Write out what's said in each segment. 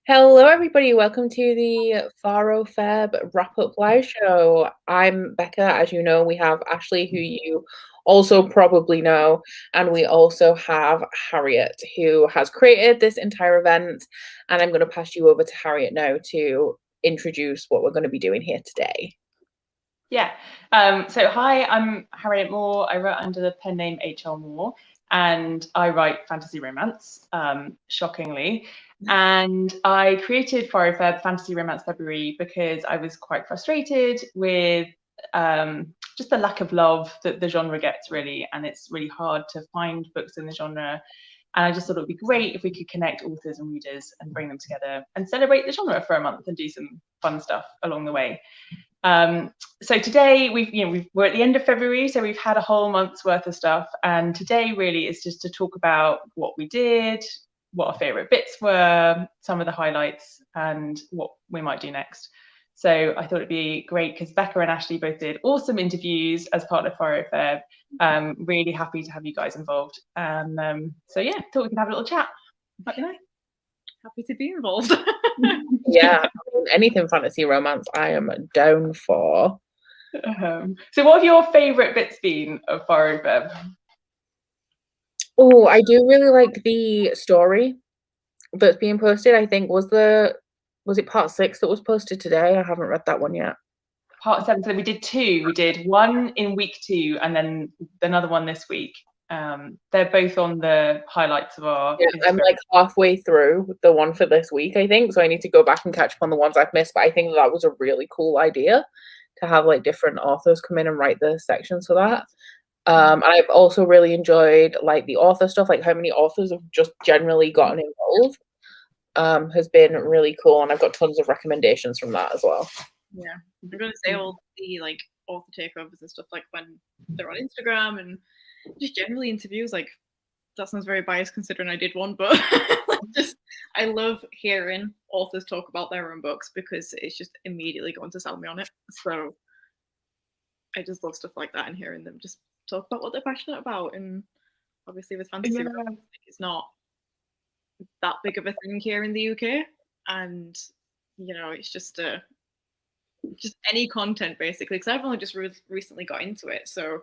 Hello, everybody. Welcome to the FaRoFeb wrap-up live show. I'm Becca. As you know, we have Ashley, who you also probably know, and we also have Harriet, who has created this entire event. And I'm going to pass you over to Harriet now to introduce what we're going to be doing here today. Yeah. So hi, I'm Harriet Moore. I wrote under the pen name H.L. Moore, and I write fantasy romance, shockingly. And I created FaRoFeb Fantasy Romance February because I was quite frustrated with just the lack of love that the genre gets, really, and it's really hard to find books in the genre. And I just thought it would be great if we could connect authors and readers and bring them together and celebrate the genre for a month and do some fun stuff along the way. So today we're at the end of February, so we've had a whole month's worth of stuff, and today really is just to talk about what we did, what our favourite bits were, some of the highlights, and what we might do next. So I thought it'd be great because Becca and Ashley both did awesome interviews as part of FaRoFeb. Really happy to have you guys involved, and so yeah, thought we could have a little chat. Might be nice. Happy to be involved. Yeah, anything fantasy romance, I am down for. So what have your favourite bits been of FaRoFeb? Oh, I do really like the story that's being posted. I think was it part 6 that was posted today? I haven't read that one yet. Part 7. So we did 2. We did one in week 2 and then another one this week. They're both on the highlights of our Instagram. I'm like halfway through the one for this week, I think, so I need to go back and catch up on the ones I've missed, but I think that was a really cool idea to have like different authors come in and write the sections for that. And I've also really enjoyed like the author stuff, like how many authors have just generally gotten involved has been really cool, and I've got tons of recommendations from that as well. Yeah, I'm going to say all the like author takeovers and stuff, like when they're on Instagram and just generally interviews, like that sounds very biased considering I did one, but just I love hearing authors talk about their own books because it's just immediately going to sell me on it. So I just love stuff like that and hearing them just talk about what they're passionate about. And obviously with fantasy, it's not that big of a thing here in the UK, and you know, it's just any content basically, because I've only just recently got into it, so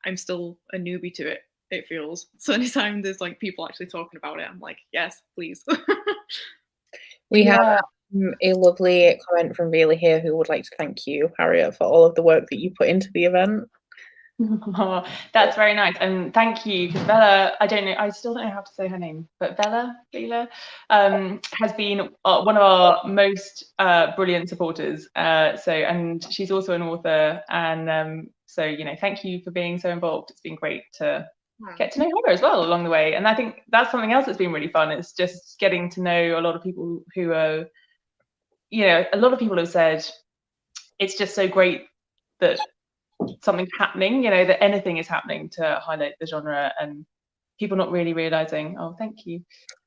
I'm still a newbie to it, it feels. So anytime there's like people actually talking about it, I'm like, yes, please. We have a lovely comment from Bailey here who would like to thank you, Harriet, for all of the work that you put into the event. Oh, that's very nice, and thank you, because Bella, I still don't know how to say her name, but Bella has been one of our most brilliant supporters. And she's also an author, and so you know, thank you for being so involved. It's been great to get to know her as well along the way, and I think that's something else that's been really fun. It's just getting to know a lot of people who are, you know, a lot of people have said it's just so great that something's happening, you know, that anything is happening to highlight the genre, and people not really realizing, oh, thank you,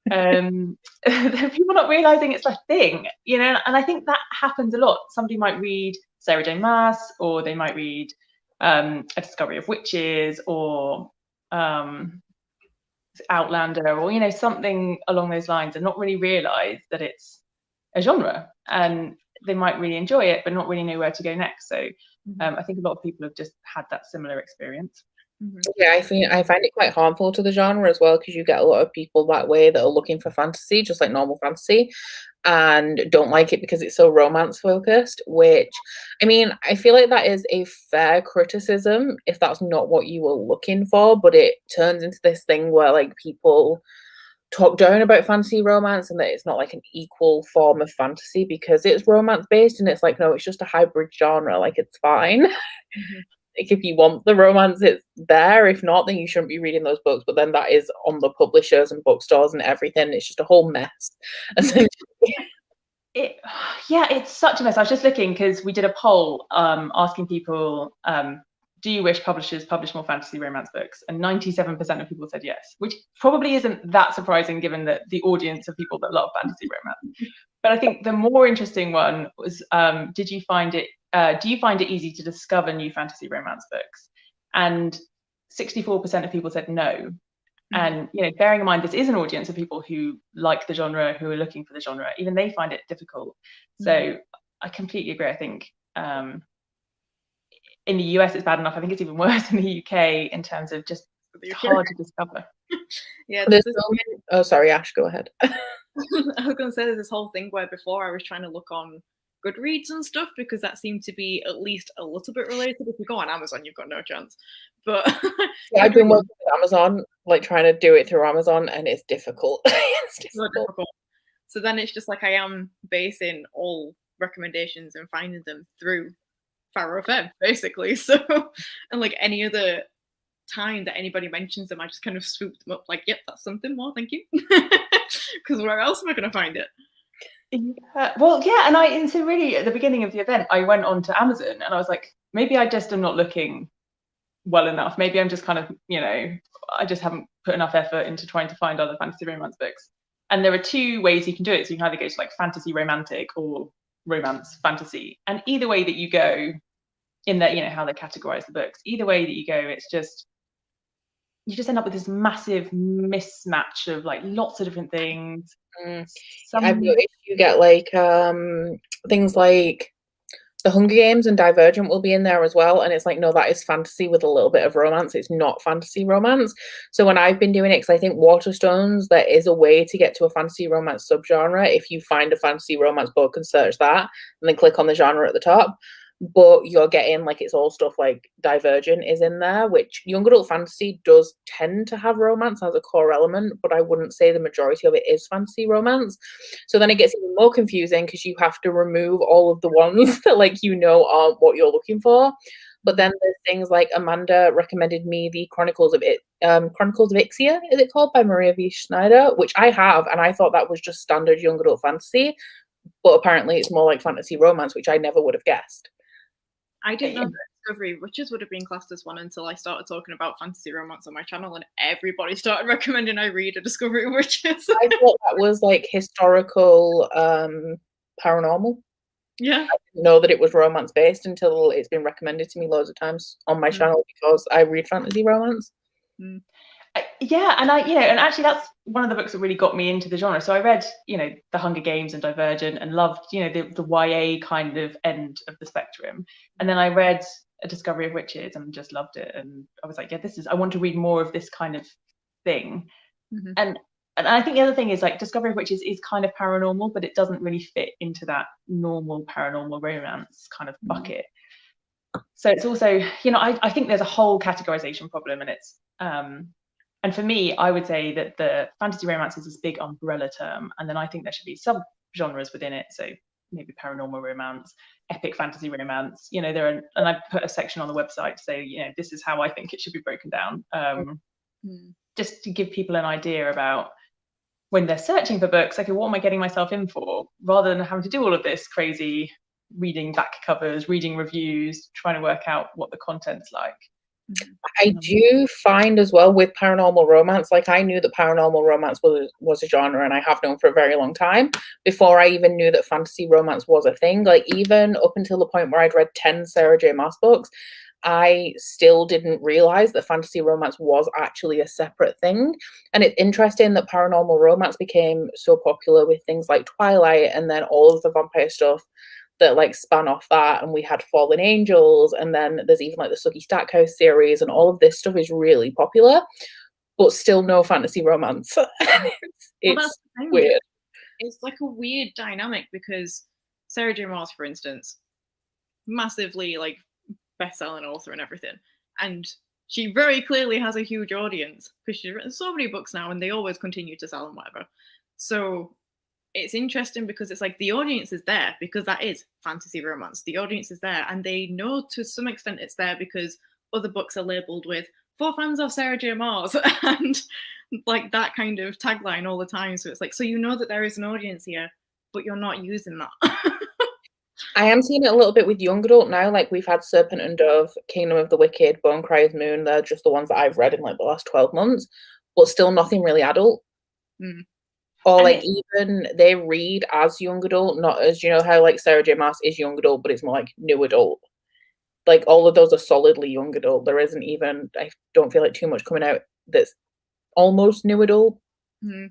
people not realizing it's a thing, you know. And I think that happens a lot. Somebody might read Sarah J. Maas, or they might read A Discovery of Witches, or Outlander, or you know, something along those lines, and not really realize that it's a genre, and they might really enjoy it but not really know where to go next. So I think a lot of people have just had that similar experience. Yeah, I find it quite harmful to the genre as well, because you get a lot of people that way that are looking for fantasy, just like normal fantasy, and don't like it because it's so romance focused, which, I mean, I feel like that is a fair criticism if that's not what you were looking for, but it turns into this thing where like people talk down about fantasy romance and that it's not like an equal form of fantasy because it's romance based, and it's like, no, it's just a hybrid genre, like it's fine. Like if you want the romance, it's there. If not, then you shouldn't be reading those books. But then that is on the publishers and bookstores and everything. It's just a whole mess. It's such a mess. I was just looking because we did a poll asking people, do you wish publishers publish more fantasy romance books? And 97% of people said yes, which probably isn't that surprising given that the audience of people that love fantasy romance. But I think the more interesting one was, do you find it easy to discover new fantasy romance books? And 64% of people said no. And, you know, bearing in mind this is an audience of people who like the genre, who are looking for the genre, even they find it difficult. So I completely agree. I think in the US it's bad enough. I think it's even worse in the UK in terms of just hard to discover. Yeah. Oh, sorry, Ash, go ahead. I was going to say there's this whole thing where before I was trying to look on Goodreads and stuff because that seemed to be at least a little bit related. If you go on Amazon, you've got no chance. But yeah, I've been working with Amazon, like trying to do it through Amazon, and it's difficult. It's difficult. So then it's just like I am basing all recommendations and finding them through FaRoFeb, basically. So, and like any other time that anybody mentions them, I just kind of swoop them up like, yep, that's something more, thank you. Because where else am I going to find it? Well, yeah, and so really at the beginning of the event, I went on to Amazon and I was like, maybe I just am not looking well enough. Maybe I'm just kind of, you know, I just haven't put enough effort into trying to find other fantasy romance books. And there are two ways you can do it. So you can either go to like fantasy romantic or romance fantasy. And either way that you go, in that, you know, how they categorize the books, either way that you go, it's just, you just end up with this massive mismatch of like lots of different things. I've noticed you get like things like The Hunger Games and Divergent will be in there as well, and it's like, no, that is fantasy with a little bit of romance. It's not fantasy romance. So when I've been doing it, because I think Waterstones, there is a way to get to a fantasy romance subgenre if you find a fantasy romance book and search that and then click on the genre at the top. But you're getting like, it's all stuff like Divergent is in there, which young adult fantasy does tend to have romance as a core element, but I wouldn't say the majority of it is fantasy romance. So then it gets even more confusing because you have to remove all of the ones that like, you know, aren't what you're looking for. But then there's things like Amanda recommended me the Chronicles of Ixia, is it called, by Maria V. Schneider, which I have, and I thought that was just standard young adult fantasy, but apparently it's more like fantasy romance, which I never would have guessed. I didn't know that Discovery Witches would have been classed as one until I started talking about fantasy romance on my channel, and everybody started recommending I read a Discovery Witches. I thought that was like historical paranormal. Yeah. I didn't know that it was romance based until it's been recommended to me loads of times on my channel because I read fantasy romance. Yeah, and and actually that's one of the books that really got me into the genre. So I read, you know, The Hunger Games and Divergent and loved, you know, the YA kind of end of the spectrum. And then I read A Discovery of Witches and just loved it. And I was like, yeah, I want to read more of this kind of thing. And I think the other thing is like Discovery of Witches is kind of paranormal, but it doesn't really fit into that normal paranormal romance kind of bucket. So it's also, you know, I think there's a whole categorization problem, and it's and for me, I would say that the fantasy romance is this big umbrella term, and then I think there should be sub-genres within it. So maybe paranormal romance, epic fantasy romance. You know, and I put a section on the website to say, you know, this is how I think it should be broken down, just to give people an idea about when they're searching for books. Okay, what am I getting myself in for? Rather than having to do all of this crazy reading back covers, reading reviews, trying to work out what the content's like. I do find as well with paranormal romance, like I knew that paranormal romance was a genre, and I have known for a very long time before I even knew that fantasy romance was a thing. Like even up until the point where I'd read 10 Sarah J. Maas books, I still didn't realize that fantasy romance was actually a separate thing. And it's interesting that paranormal romance became so popular with things like Twilight and then all of the vampire stuff that like span off that, and we had Fallen Angels, and then there's even like the Sookie Stackhouse series, and all of this stuff is really popular, but still no fantasy romance. It's weird. It's like a weird dynamic because Sarah J. Maas, for instance, massively like best-selling author and everything, and she very clearly has a huge audience because she's written so many books now, and they always continue to sell and whatever. So it's interesting because it's like the audience is there because that is fantasy romance. The audience is there, and they know to some extent it's there because other books are labeled with "for fans of Sarah J. Maas" and like that kind of tagline all the time. So it's like, so you know that there is an audience here, but you're not using that. I am seeing it a little bit with young adult now. Like we've had Serpent and Dove, Kingdom of the Wicked, Bone Cry's Moon. They're just the ones that I've read in like the last 12 months, but still nothing really adult. Or like even they read as young adult, not as, you know, how like Sarah J. Maas is young adult, but it's more like new adult. Like all of those are solidly young adult. There isn't even, I don't feel like too much coming out that's almost new adult. Mm.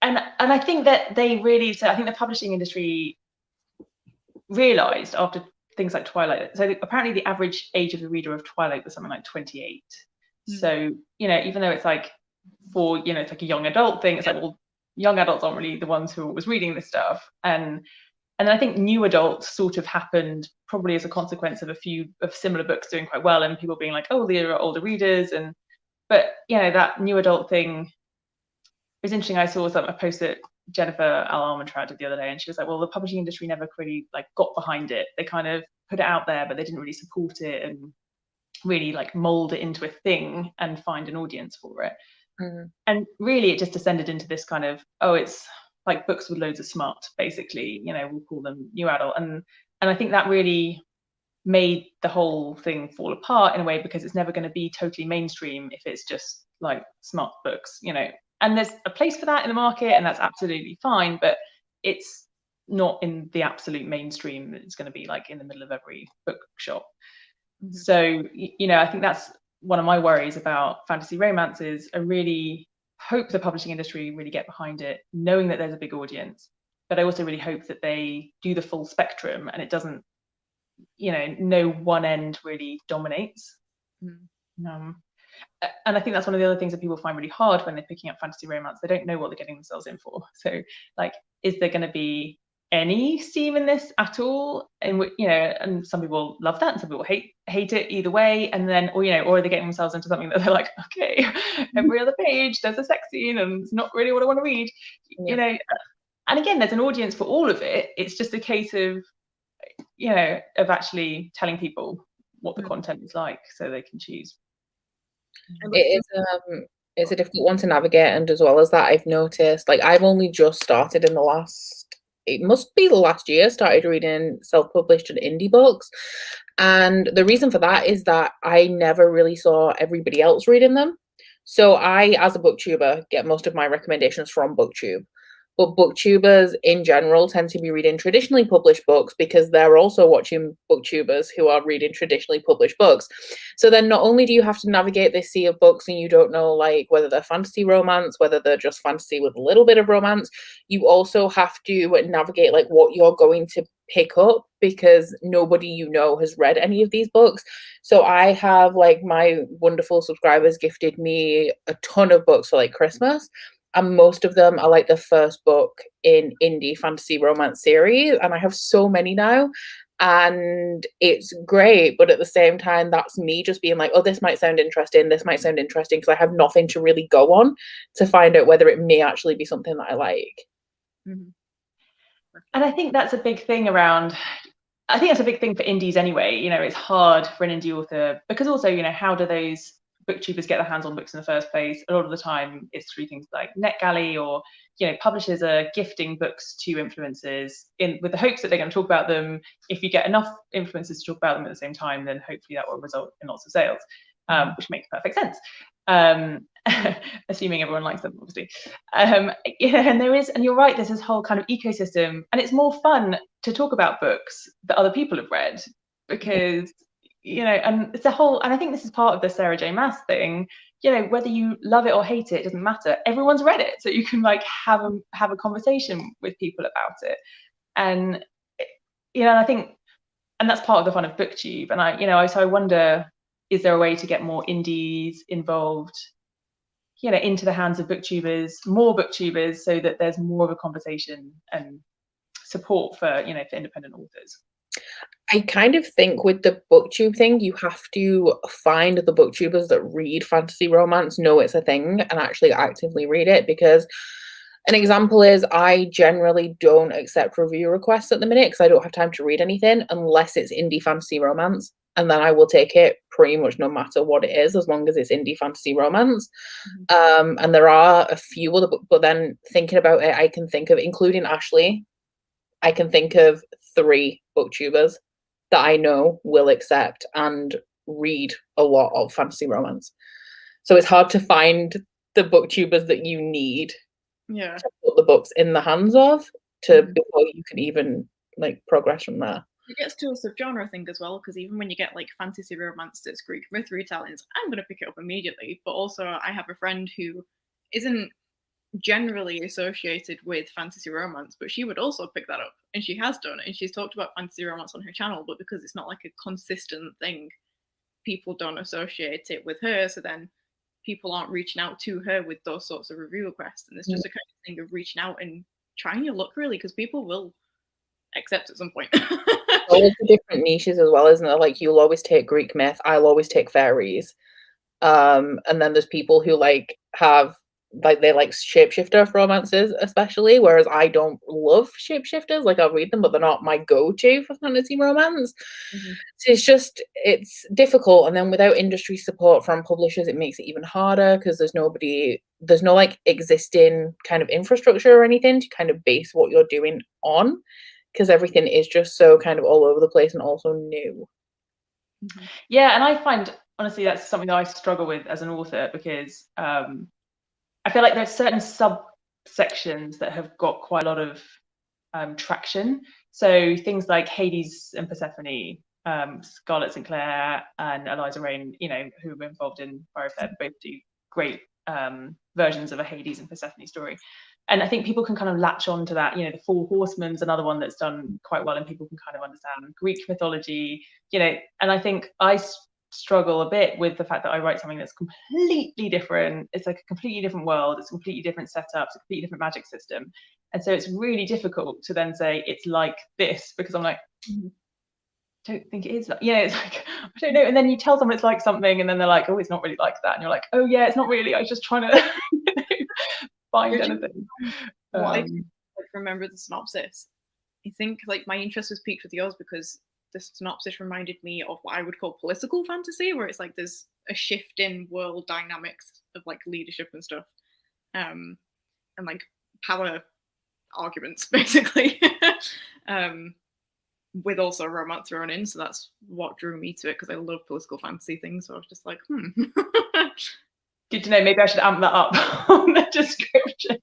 And I think that they really, so I think the publishing industry realized after things like Twilight, so apparently the average age of the reader of Twilight was something like 28. So, you know, even though it's like for, you know, it's like a young adult thing, it's like, well, young adults aren't really the ones who was reading this stuff. And I think new adults sort of happened probably as a consequence of a few of similar books doing quite well and people being like, oh, they are older readers. And but you know, that new adult thing, it was interesting. I saw a post that Jennifer Al-Almontrad did the other day, and she was like, well, the publishing industry never really like got behind it. They kind of put it out there, but they didn't really support it and really like mold it into a thing and find an audience for it. And really it just descended into this kind of, oh, it's like books with loads of smart, basically, you know, we'll call them new adult. And I think that really made the whole thing fall apart in a way, because it's never going to be totally mainstream if it's just like smart books, you know. And there's a place for that in the market, and that's absolutely fine, but it's not in the absolute mainstream. It's going to be like in the middle of every bookshop. So, you know, I think that's one of my worries about fantasy romance. Is I really hope the publishing industry really get behind it, knowing that there's a big audience, but I also really hope that they do the full spectrum and it doesn't, you know, no one end really dominates. And I think that's one of the other things that people find really hard when they're picking up fantasy romance. They don't know what they're getting themselves in for. So like, is there going to be any steam in this at all? And you know, and some people love that and some people hate it either way. And then, or you know, or are they getting themselves into something that they're like, okay, every other page there's a sex scene and it's not really what I want to read, you know. And again, there's an audience for all of it. It's just a case of, you know, of actually telling people what the content is like so they can choose. It's a difficult one to navigate, and as well as that, I've noticed, like, I've only just started in the last, it must be the last year, started reading self-published and indie books. And the reason for that is that I never really saw everybody else reading them. So I, as a booktuber, get most of my recommendations from BookTube. But booktubers in general tend to be reading traditionally published books because they're also watching booktubers who are reading traditionally published books. So then not only do you have to navigate this sea of books and you don't know like whether they're fantasy romance, whether they're just fantasy with a little bit of romance, you also have to navigate like what you're going to pick up, because nobody you know has read any of these books. So I have, like, my wonderful subscribers gifted me a ton of books for like Christmas. And most of them are like the first book in indie fantasy romance series. And I have so many now. And it's great. But at the same time, that's me just being like, oh, this might sound interesting. This might sound interesting, because I have nothing to really go on to find out whether it may actually be something that I like. And I think that's a big thing around, I think that's a big thing for indies anyway. You know, it's hard for an indie author because also, you know, how do those booktubers get their hands on books in the first place? A lot of the time it's through things like NetGalley, or you know, publishers are gifting books to influencers in with the hopes that they're going to talk about them. If you get enough influencers to talk about them at the same time, then hopefully that will result in lots of sales, which makes perfect sense, assuming everyone likes them, obviously. Yeah, and there is, and you're right, there's this whole kind of ecosystem, and it's more fun to talk about books that other people have read, because you know, and it's a whole, and I think this is part of the Sarah J. Maas thing, you know, whether you love it or hate it doesn't matter, everyone's read it, so you can like have a conversation with people about it. And you know, I think, and that's part of the fun of BookTube. And I, you know, so I wonder, is there a way to get more indies involved, you know, into the hands of booktubers, more booktubers, so that there's more of a conversation and support for, you know, for independent authors? I kind of think with the booktube thing, you have to find the booktubers that read fantasy romance, know it's a thing, and actually actively read it. Because an example is, I generally don't accept review requests at the minute because I don't have time to read anything unless it's indie fantasy romance. And then I will take it pretty much no matter what it is, as long as it's indie fantasy romance. And there are a few other books, but then thinking about it, I can think of, including Ashley, I can think of 3 booktubers that I know will accept and read a lot of fantasy romance. So it's hard to find the booktubers that you need to put the books in the hands of before you can even like progress from there. It gets to a subgenre thing as well, because even when you get like fantasy romance that's Greek myth retellings, I'm going to pick it up immediately. But also, I have a friend who isn't generally associated with fantasy romance, but she would also pick that up, and she has done it. And she's talked about fantasy romance on her channel, but because it's not like a consistent thing, people don't associate it with her. So then people aren't reaching out to her with those sorts of review requests. And it's just a kind of thing of reaching out and trying your luck, really, because people will accept at some point. All of the different niches as well, isn't it? Like, you'll always take Greek myth, I'll always take fairies. And then there's people who like have like they like shapeshifter romances, especially, whereas I don't love shapeshifters. Like, I'll read them, but they're not my go-to for fantasy romance. So it's difficult, and then without industry support from publishers, it makes it even harder, because there's no like existing kind of infrastructure or anything to kind of base what you're doing on, because everything is just so kind of all over the place and also new. Yeah, and I find, honestly, that's something that I struggle with as an author, because I feel like there's certain subsections that have got quite a lot of traction. So things like Hades and Persephone, Scarlett St. Clair and Eliza Reign, you know, who were involved in FaRoFeb, both do great versions of a Hades and Persephone story. And I think people can kind of latch on to that. You know, the Four Horsemen's another one that's done quite well, and people can kind of understand Greek mythology, you know. And I think I struggle a bit with the fact that I write something that's completely different. It's like a completely different world. It's a completely different setup. It's a completely different magic system. And so it's really difficult to then say it's like this, because I'm like, don't think it is. Yeah, it's like, I don't know. And then you tell someone it's like something, and then they're like, oh, it's not really like that. And you're like, oh yeah, it's not really. I was just trying to find anything. I remember the synopsis. I think like my interest was piqued with yours because the synopsis reminded me of what I would call political fantasy, where it's like there's a shift in world dynamics of like leadership and stuff, and like power arguments, basically. With also romance thrown in, so that's what drew me to it, because I love political fantasy things. So I was just like, Good to know. Maybe I should amp that up on the description.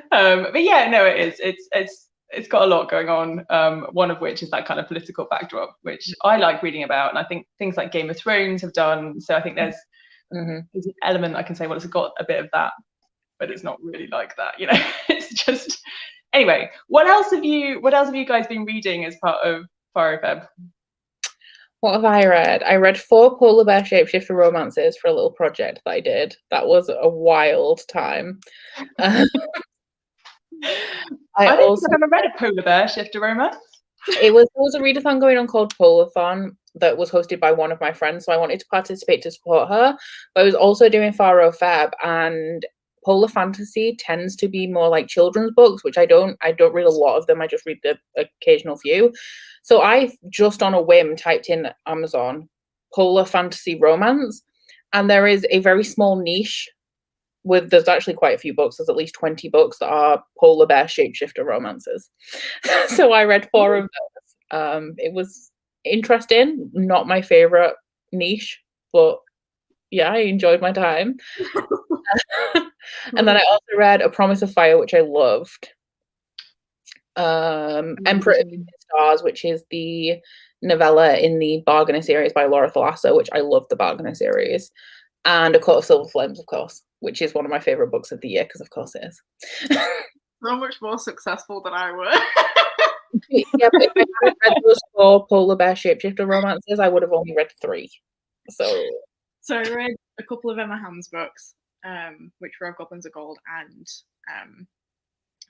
But yeah, no, it is. It's got a lot going on. One of which is that kind of political backdrop, which I like reading about, and I think things like Game of Thrones have done. So I think there's an element I can say, well, it's got a bit of that, but it's not really like that. You know, it's just. Anyway, what else have you guys been reading as part of FaRoFeb? What have I read? I read 4 polar bear shapeshifter romances for a little project that I did. That was a wild time. I don't think I've ever read a polar bear shifter romance. There was a readathon going on called Polathon that was hosted by one of my friends, so I wanted to participate to support her. But I was also doing FaRoFeb, and polar fantasy tends to be more like children's books, which I don't read a lot of them. I just read the occasional few. So I just on a whim typed in Amazon polar fantasy romance, and there is a very small niche there's actually quite a few books. There's at least 20 books that are polar bear shapeshifter romances. So I read 4 of those. It was interesting, not my favorite niche, but yeah, I enjoyed my time. And then I also read A Promise of Fire, which I loved. Emperor of the Stars, which is the novella in the Bargainer series by Laura Thalassa, which I love the Bargainer series. And A Court of Silver Flames, of course, which is one of my favorite books of the year, because of course it is. So much more successful than I were. Yeah, but if I hadn't read those 4 polar bear shapeshifter romances, I would have only read 3. So I read a couple of Emma Hamm's books, which were Goblins of Gold and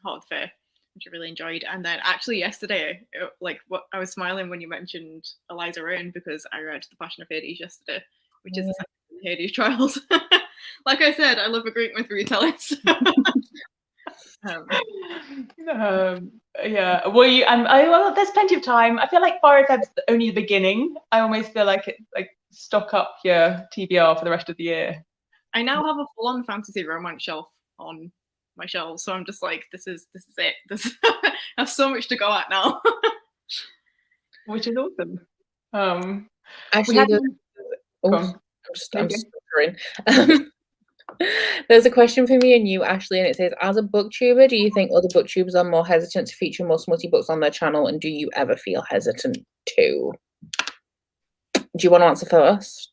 Heart of Fair, which I really enjoyed. And then actually yesterday, I was smiling when you mentioned Eliza Reign, because I read The Passion of Hades yesterday, which is the second Hades Trials. Like I said, I love a Greek myth retelling. Yeah, well, there's plenty of time. I feel like FaRoFeb's only the beginning. I almost feel like it, like, stock up your TBR for the rest of the year. I now have a full-on fantasy romance shelf on my shelves, so I'm just like, this is it. I have so much to go at now. Which is awesome. Actually, I'm stuttering. There's a question for me and you, Ashley, and it says, as a booktuber, do you think other booktubers are more hesitant to feature more smutty books on their channel, and do you ever feel hesitant too? Do you want to answer first?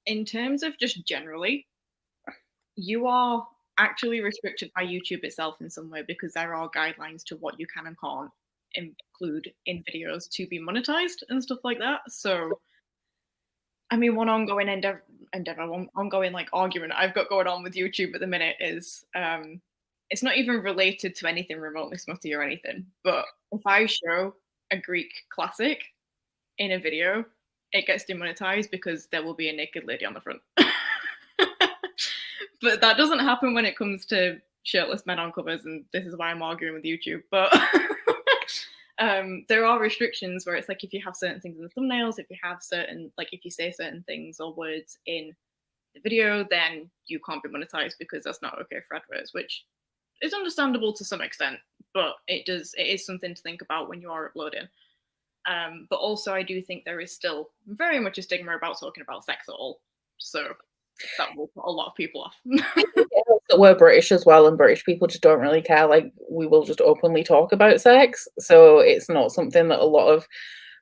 In terms of just generally, you are actually restricted by YouTube itself in some way, because there are guidelines to what you can and can't include in videos to be monetized and stuff like that. So I mean, one ongoing one ongoing like argument I've got going on with YouTube at the minute is it's not even related to anything remotely smutty or anything, but if I show a Greek classic in a video, it gets demonetized because there will be a naked lady on the front. But that doesn't happen when it comes to shirtless men on covers, and this is why I'm arguing with YouTube. But there are restrictions where it's like, if you have certain things in the thumbnails, if you have certain, like if you say certain things or words in the video, then you can't be monetized because that's not okay for adverts, which is understandable to some extent, but it is something to think about when you are uploading. But also I do think there is still very much a stigma about talking about sex at all. So that will put a lot of people off. We're British as well, and British people just don't really care. Like, we will just openly talk about sex, so it's not something that a lot of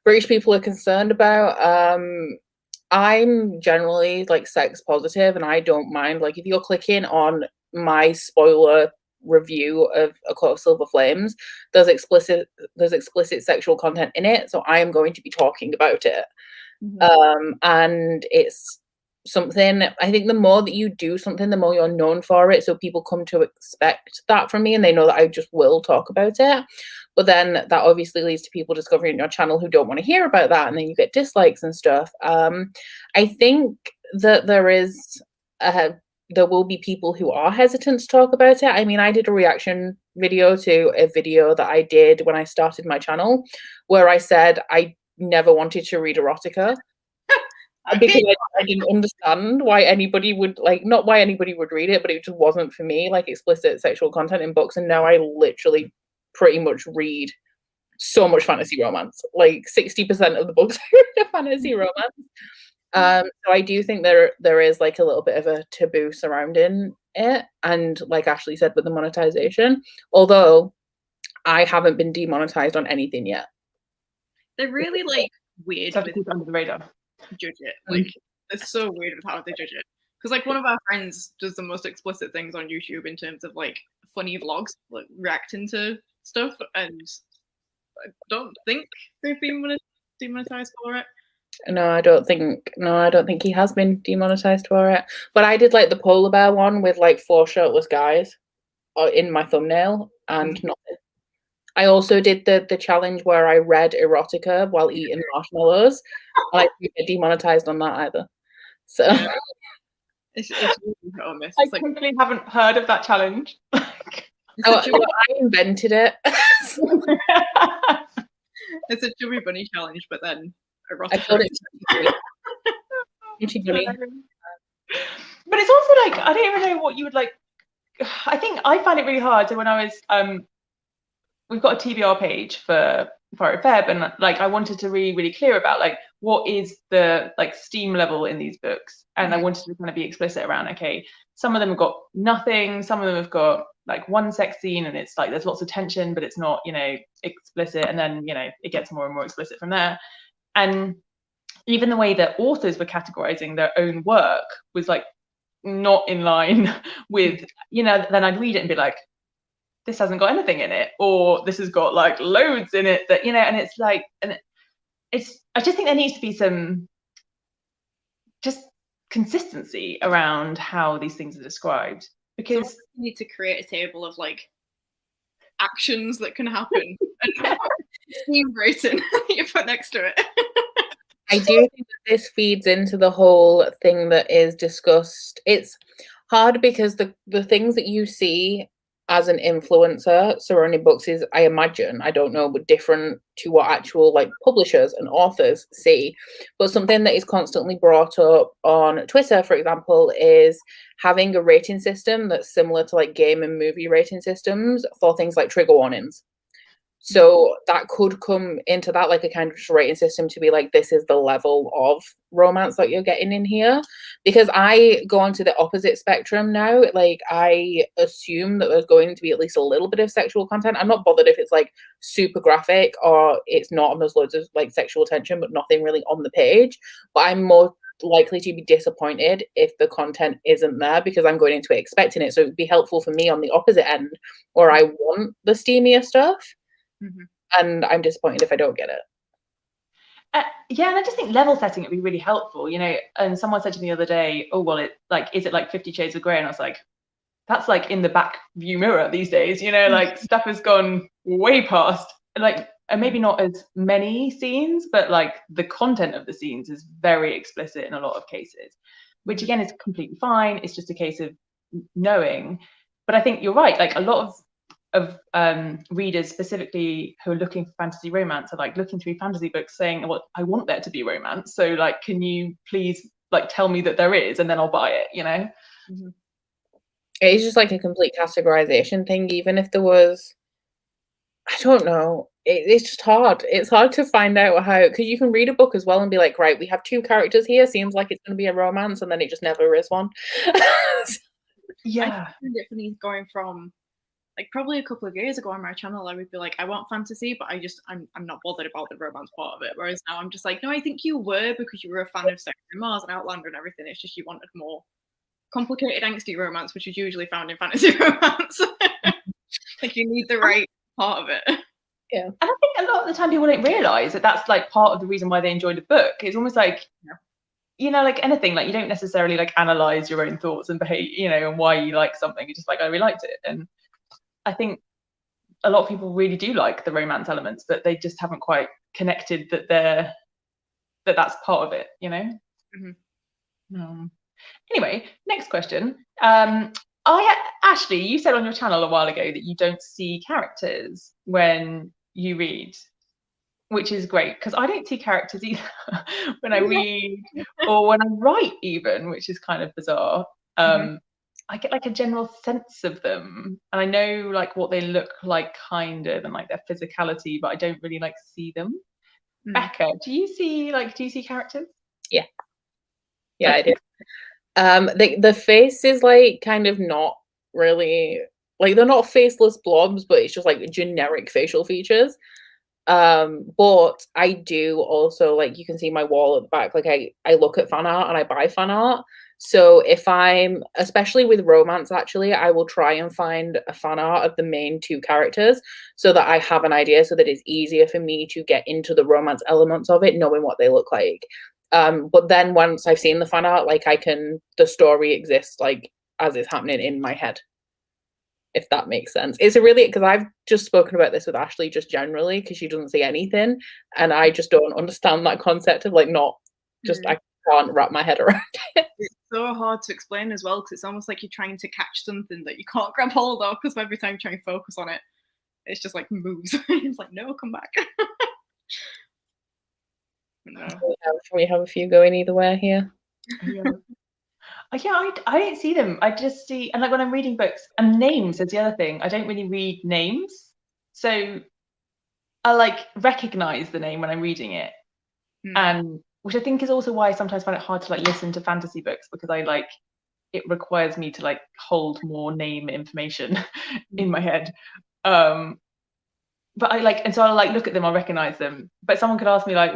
British people are concerned about. I'm generally like sex positive, and I don't mind, like, if you're clicking on my spoiler review of A Court of Silver Flames, there's explicit sexual content in it, so I am going to be talking about it. And it's something, I think the more that you do something, the more you're known for it, so people come to expect that from me, and they know that I just will talk about it. But then that obviously leads to people discovering your channel who don't want to hear about that, and then you get dislikes and stuff. I think that there will be people who are hesitant to talk about it. I mean, I did a reaction video to a video that I did when I started my channel, where I said I never wanted to read erotica. Because I didn't understand why anybody would, like, not why anybody would read it, but it just wasn't for me, like, explicit sexual content in books. And now I literally pretty much read so much fantasy romance. Like 60% of the books I read are fantasy romance. So I do think there is like a little bit of a taboo surrounding it, and like Ashley said, with the monetization, although I haven't been demonetized on anything yet. They're really like weird with under the radar. Judge it. Like, it's so weird with how they judge it. Because like one of our friends does the most explicit things on YouTube in terms of like funny vlogs, like reacting to stuff, and I don't think they've been demonetized for it. No, I don't think he has been demonetized for it. But I did like the polar bear one with like 4 shirtless guys in my thumbnail, and nothing. I also did the challenge where I read erotica while eating marshmallows, and I didn't get demonetized on that either. So it's really hit or miss. I simply haven't heard of that challenge. I invented it. It's a chubby bunny challenge, but then erotica. I called it chubby bunny. But it's also like, I don't even know what you would like. I think I find it really hard. So when I was we've got a TBR page for FaRoFeb, and like I wanted to be really clear about like what is the like steam level in these books, and I wanted to kind of be explicit around, okay, some of them have got nothing, some of them have got like one sex scene, and it's like there's lots of tension, but it's not, you know, explicit, and then, you know, it gets more and more explicit from there. And even the way that authors were categorizing their own work was like not in line with, you know, then I'd read it and be like, this hasn't got anything in it, or this has got like loads in it, that, you know, and it's like, and it's, I just think there needs to be some just consistency around how these things are described, because so you need to create a table of like actions that can happen and steam rating you put next to it. I do think that this feeds into the whole thing that is discussed. It's hard because the things that you see as an influencer surrounding books is, I imagine, I don't know, but different to what actual like publishers and authors see. But something that is constantly brought up on Twitter, for example, is having a rating system that's similar to like game and movie rating systems for things like trigger warnings. So that could come into that, like a kind of just rating system to be like, this is the level of romance that you're getting in here. Because I go on to the opposite spectrum now. Like, I assume that there's going to be at least a little bit of sexual content. I'm not bothered if it's like super graphic or it's not, and there's loads of like sexual tension, but nothing really on the page. But I'm more likely to be disappointed if the content isn't there, because I'm going into it expecting it. So it'd be helpful for me on the opposite end, where I want the steamier stuff. And I'm disappointed if I don't get it. Yeah, and I just think level setting would be really helpful, you know. And someone said to me the other day, oh, well, it like, is it like 50 Shades of Grey? And I was like, that's like in the back view mirror these days, you know, like stuff has gone way past, like, and maybe not as many scenes, but like the content of the scenes is very explicit in a lot of cases, which again is completely fine. It's just a case of knowing. But I think you're right, like a lot of readers specifically who are looking for fantasy romance are like looking through fantasy books saying, well, I want there to be romance, so like, can you please like tell me that there is, and then I'll buy it, you know. It's just like a complete categorization thing. Even if there was, I don't know, it's just hard. It's hard to find out how, because you can read a book as well and be like, right, we have two characters here, seems like it's going to be a romance, and then it just never is one. Yeah, I find it funny going from, like, probably a couple of years ago on my channel, I would be like, I want fantasy, but I'm not bothered about the romance part of it. Whereas now I'm just like, no, I think you were, because you were a fan of Sex and Mars and Outlander and everything. It's just you wanted more complicated, angsty romance, which is usually found in fantasy romance. Like, you need the right part of it. Yeah. And I think a lot of the time people don't realise that that's like part of the reason why they enjoyed a book. It's almost like, you know, like anything, like you don't necessarily like analyse your own thoughts and behave, you know, and why you like something. You're just like, I really liked it. And I think a lot of people really do like the romance elements, but they just haven't quite connected that that's part of it, you know. Anyway, next question. Ashley, you said on your channel a while ago that you don't see characters when you read, which is great, because I don't see characters either when I read or when I write even, which is kind of bizarre. I get like a general sense of them, and I know like what they look like kind of, and like their physicality, but I don't really like see them. Becca, do you see characters? Yeah, I do. The face is like kind of not really, like, they're not faceless blobs, but it's just like generic facial features. But I do also, like, you can see my wall at the back, like I look at fan art and I buy fan art. So if I'm, especially with romance, actually, I will try and find a fan art of the main two characters so that I have an idea, so that it's easier for me to get into the romance elements of it, knowing what they look like. But then once I've seen the fan art, like, the story exists like as it's happening in my head, if that makes sense. It's because I've just spoken about this with Ashley just generally, because she doesn't see anything, and I just don't understand that concept of like, not just, I can't wrap my head around it. It's so hard to explain as well, because it's almost like you're trying to catch something that you can't grab hold of, because every time you try and focus on it, it's just like moves. It's like, no, come back. No. We have a few going either way here. Yeah, I don't see them. I just see, and like when I'm reading books, and names is the other thing. I don't really read names, so I like recognize the name when I'm reading it, and which I think is also why I sometimes find it hard to like listen to fantasy books, because I like, it requires me to like hold more name information in my head. But I like, and so I'll like look at them, I'll recognize them. But someone could ask me like,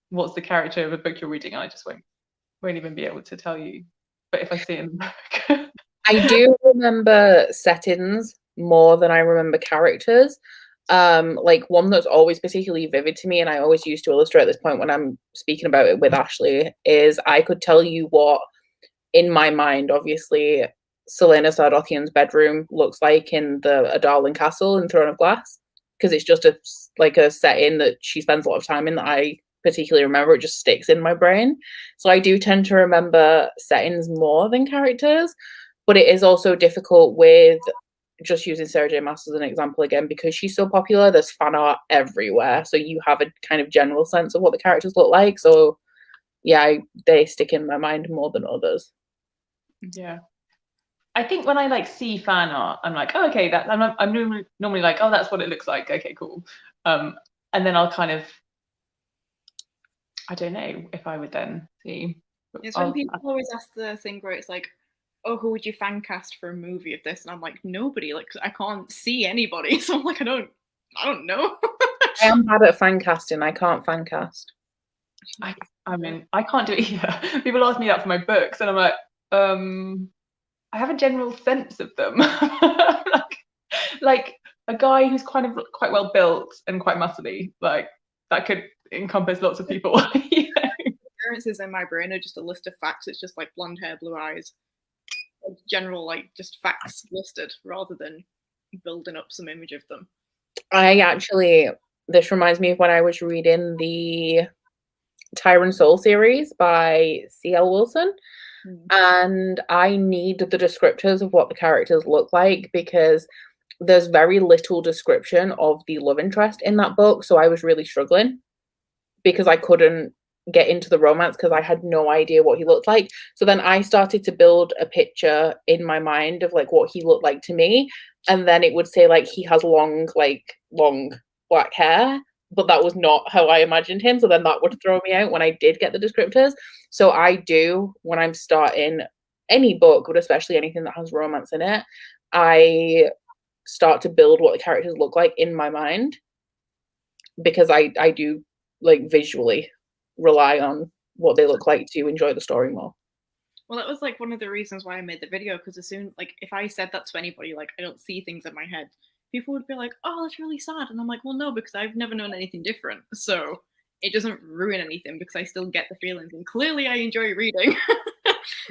what's the character of a book you're reading? And I just won't even be able to tell you. But if I see it in the book. I do remember settings more than I remember characters. Like, one that's always particularly vivid to me, and I always used to illustrate this point when I'm speaking about it with Ashley, is I could tell you what, in my mind, obviously, Selena Sardothian's bedroom looks like in A Darling Castle in Throne of Glass, because it's just a setting that she spends a lot of time in that I particularly remember. It just sticks in my brain. So I do tend to remember settings more than characters, but it is also difficult with, just using Sarah J. Maas as an example again, because she's so popular, there's fan art everywhere, so you have a kind of general sense of what the characters look like. So yeah, they stick in my mind more than others. Yeah. I think when I like see fan art, I'm like, oh, okay, that I'm normally like, oh, that's what it looks like. Okay, cool. And then I'll kind of, I don't know if I would then see. It's when people always ask the thing where it's like, oh, who would you fan cast for a movie of this? And I'm like, nobody. Like, I can't see anybody. So I'm like, I don't know. I am bad at fan casting. I can't fan cast. I mean, I can't do it either. People ask me that for my books, and I'm like, I have a general sense of them. like a guy who's kind of quite well built and quite muscly, like that could encompass lots of people. You know? Appearances in my brain are just a list of facts. It's just like blonde hair, blue eyes, general like just facts listed rather than building up some image of them. This reminds me of when I was reading the Tyrant Soul series by C.L. Wilson. And I need the descriptors of what the characters look like because there's very little description of the love interest in that book. So I was really struggling because I couldn't get into the romance because I had no idea what he looked like. So then I started to build a picture in my mind of like what he looked like to me. And then it would say like he has long black hair. But that was not how I imagined him. So then that would throw me out when I did get the descriptors. So I do, when I'm starting any book, but especially anything that has romance in it, I start to build what the characters look like in my mind. Because I do like visually rely on what they look like to enjoy the story more. Well, that was like one of the reasons why I made the video, because as soon, like, if I said that to anybody, like, I don't see things in my head, people would be like, oh, that's really sad. And I'm like, well, no, because I've never known anything different. So it doesn't ruin anything because I still get the feelings. And clearly I enjoy reading.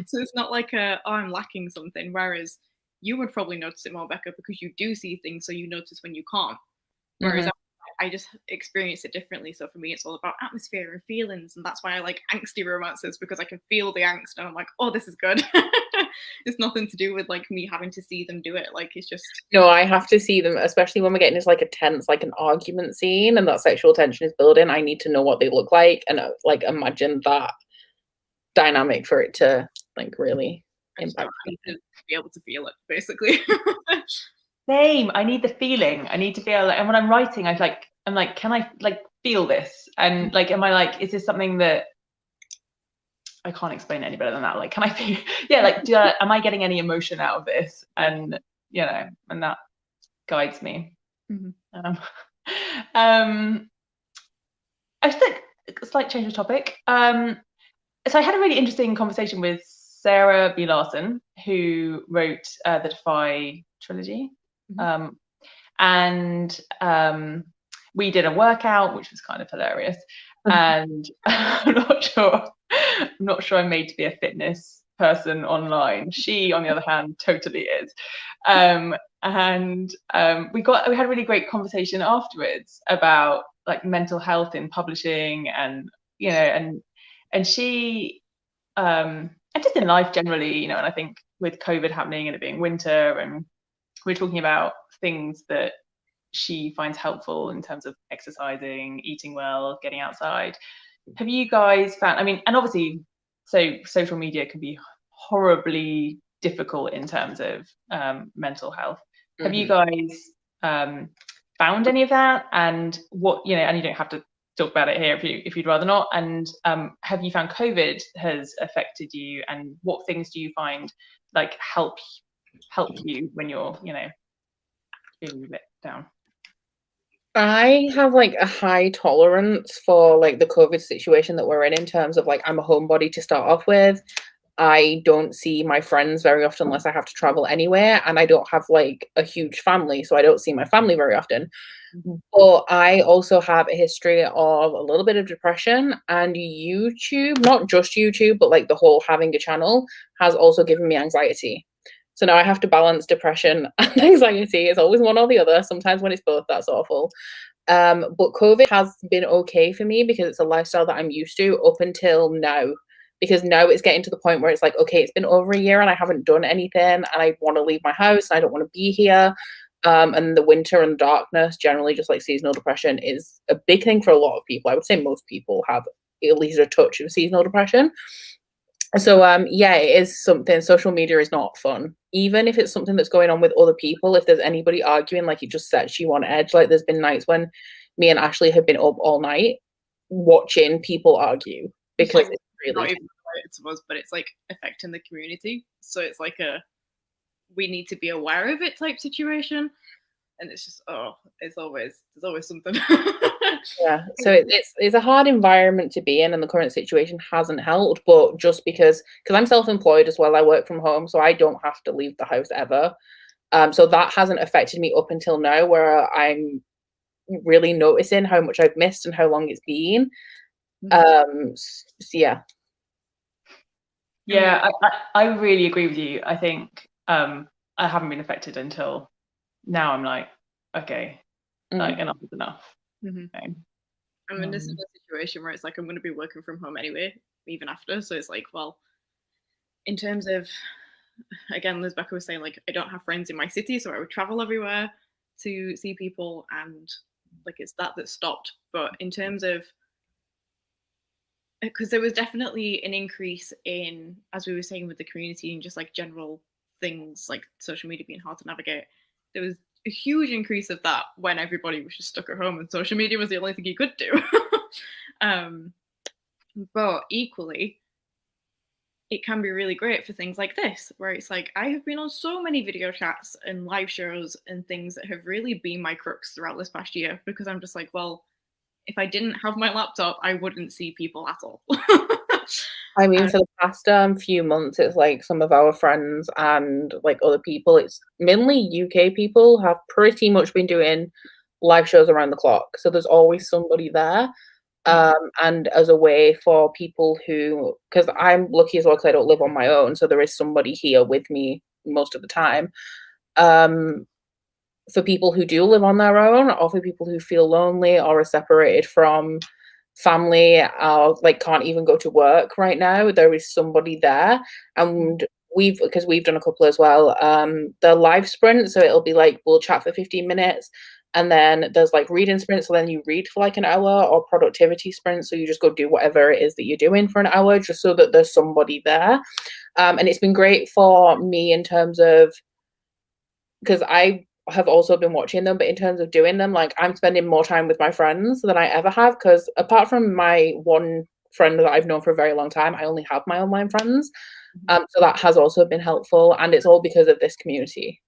So it's not like, oh, I'm lacking something. Whereas you would probably notice it more, Becca, because you do see things, so you notice when you can't. Whereas I just experience it differently. So for me, it's all about atmosphere and feelings. And that's why I like angsty romances, because I can feel the angst and I'm like, oh, this is good. It's nothing to do with like me having to see them do it. Like, it's just. No, I have to see them, especially when we're getting into like a tense, like an argument scene and that sexual tension is building. I need to know what they look like and like imagine that dynamic for it to like really impact me. To be able to feel it, basically. Same. I need the feeling. I need to feel like, and when I'm writing, I'm like, can I like feel this? And like, am I like, is this something that I can't explain it any better than that? Like, can I feel? Yeah, like, am I getting any emotion out of this? And you know, and that guides me. I think a slight change of topic. So I had a really interesting conversation with Sarah B. Larson, who wrote the Defy trilogy. And we did a workout, which was kind of hilarious. And I'm not sure I'm made to be a fitness person online. She, on the other hand, totally is. And we had a really great conversation afterwards about like mental health in publishing, and you know, and she and just in life generally, you know. And I think with COVID happening and it being winter, and we're talking about things that she finds helpful in terms of exercising, eating well, getting outside. Have you guys found, I mean, and obviously, so social media can be horribly difficult in terms of mental health. Have you guys found any of that? And what, you know, and you don't have to talk about it here if you'd rather not. And have you found COVID has affected you? And what things do you find like help you when you're, you know, feeling a bit down? I have like a high tolerance for like the COVID situation that we're in terms of like, I'm a homebody to start off with. I don't see my friends very often unless I have to travel anywhere, and I don't have like a huge family, so I don't see my family very often. But I also have a history of a little bit of depression, and YouTube, not just YouTube, but like the whole having a channel has also given me anxiety. So now I have to balance depression and anxiety. It's always one or the other. Sometimes when it's both, that's awful. But COVID has been okay for me because it's a lifestyle that I'm used to up until now. Because now it's getting to the point where it's like, okay, it's been over a year and I haven't done anything and I want to leave my house and I don't want to be here. And the winter and darkness, generally just like seasonal depression, is a big thing for a lot of people. I would say most people have at least a touch of seasonal depression. So yeah, it is something. Social media is not fun, even if it's something that's going on with other people. If there's anybody arguing, like, it just sets you on edge. Like, there's been nights when me and Ashley have been up all night watching people argue because like, it's not really even related to us, but it's like affecting the community. So it's like a we need to be aware of it type situation, and it's just there's always something. yeah. So it's a hard environment to be in, and the current situation hasn't helped. But just because I'm self-employed as well, I work from home, so I don't have to leave the house ever. So that hasn't affected me up until now, where I'm really noticing how much I've missed and how long it's been. So yeah. Yeah, I really agree with you. I think I haven't been affected until now. I'm like, okay, like enough is enough. Okay. I'm in this situation where it's like I'm going to be working from home anyway, even after. So it's like, well, in terms of, again, as Becca was saying, like, I don't have friends in my city, so I would travel everywhere to see people, and like it's that stopped. But in terms of, because there was definitely an increase in, as we were saying, with the community and just like general things like social media being hard to navigate, there was a huge increase of that when everybody was just stuck at home and social media was the only thing you could do. But equally, it can be really great for things like this, where it's like I have been on so many video chats and live shows and things that have really been my crux throughout this past year, because I'm just like, well, if I didn't have my laptop, I wouldn't see people at all. I mean, for the past few months, it's like some of our friends and like other people, it's mainly UK people, have pretty much been doing live shows around the clock. So there's always somebody there. And as a way for people who, because I'm lucky as well because I don't live on my own, so there is somebody here with me most of the time. For people who do live on their own, or for people who feel lonely or are separated from family or like can't even go to work right now, there is somebody there. And because we've done a couple as well, the live sprint, so it'll be like we'll chat for 15 minutes, and then there's like reading sprints, so then you read for like an hour, or productivity sprints, so you just go do whatever it is that you're doing for an hour, just so that there's somebody there. And it's been great for me in terms of, because I have also been watching them, but in terms of doing them, like I'm spending more time with my friends than I ever have, because apart from my one friend that I've known for a very long time, I only have my online friends. So that has also been helpful, and it's all because of this community.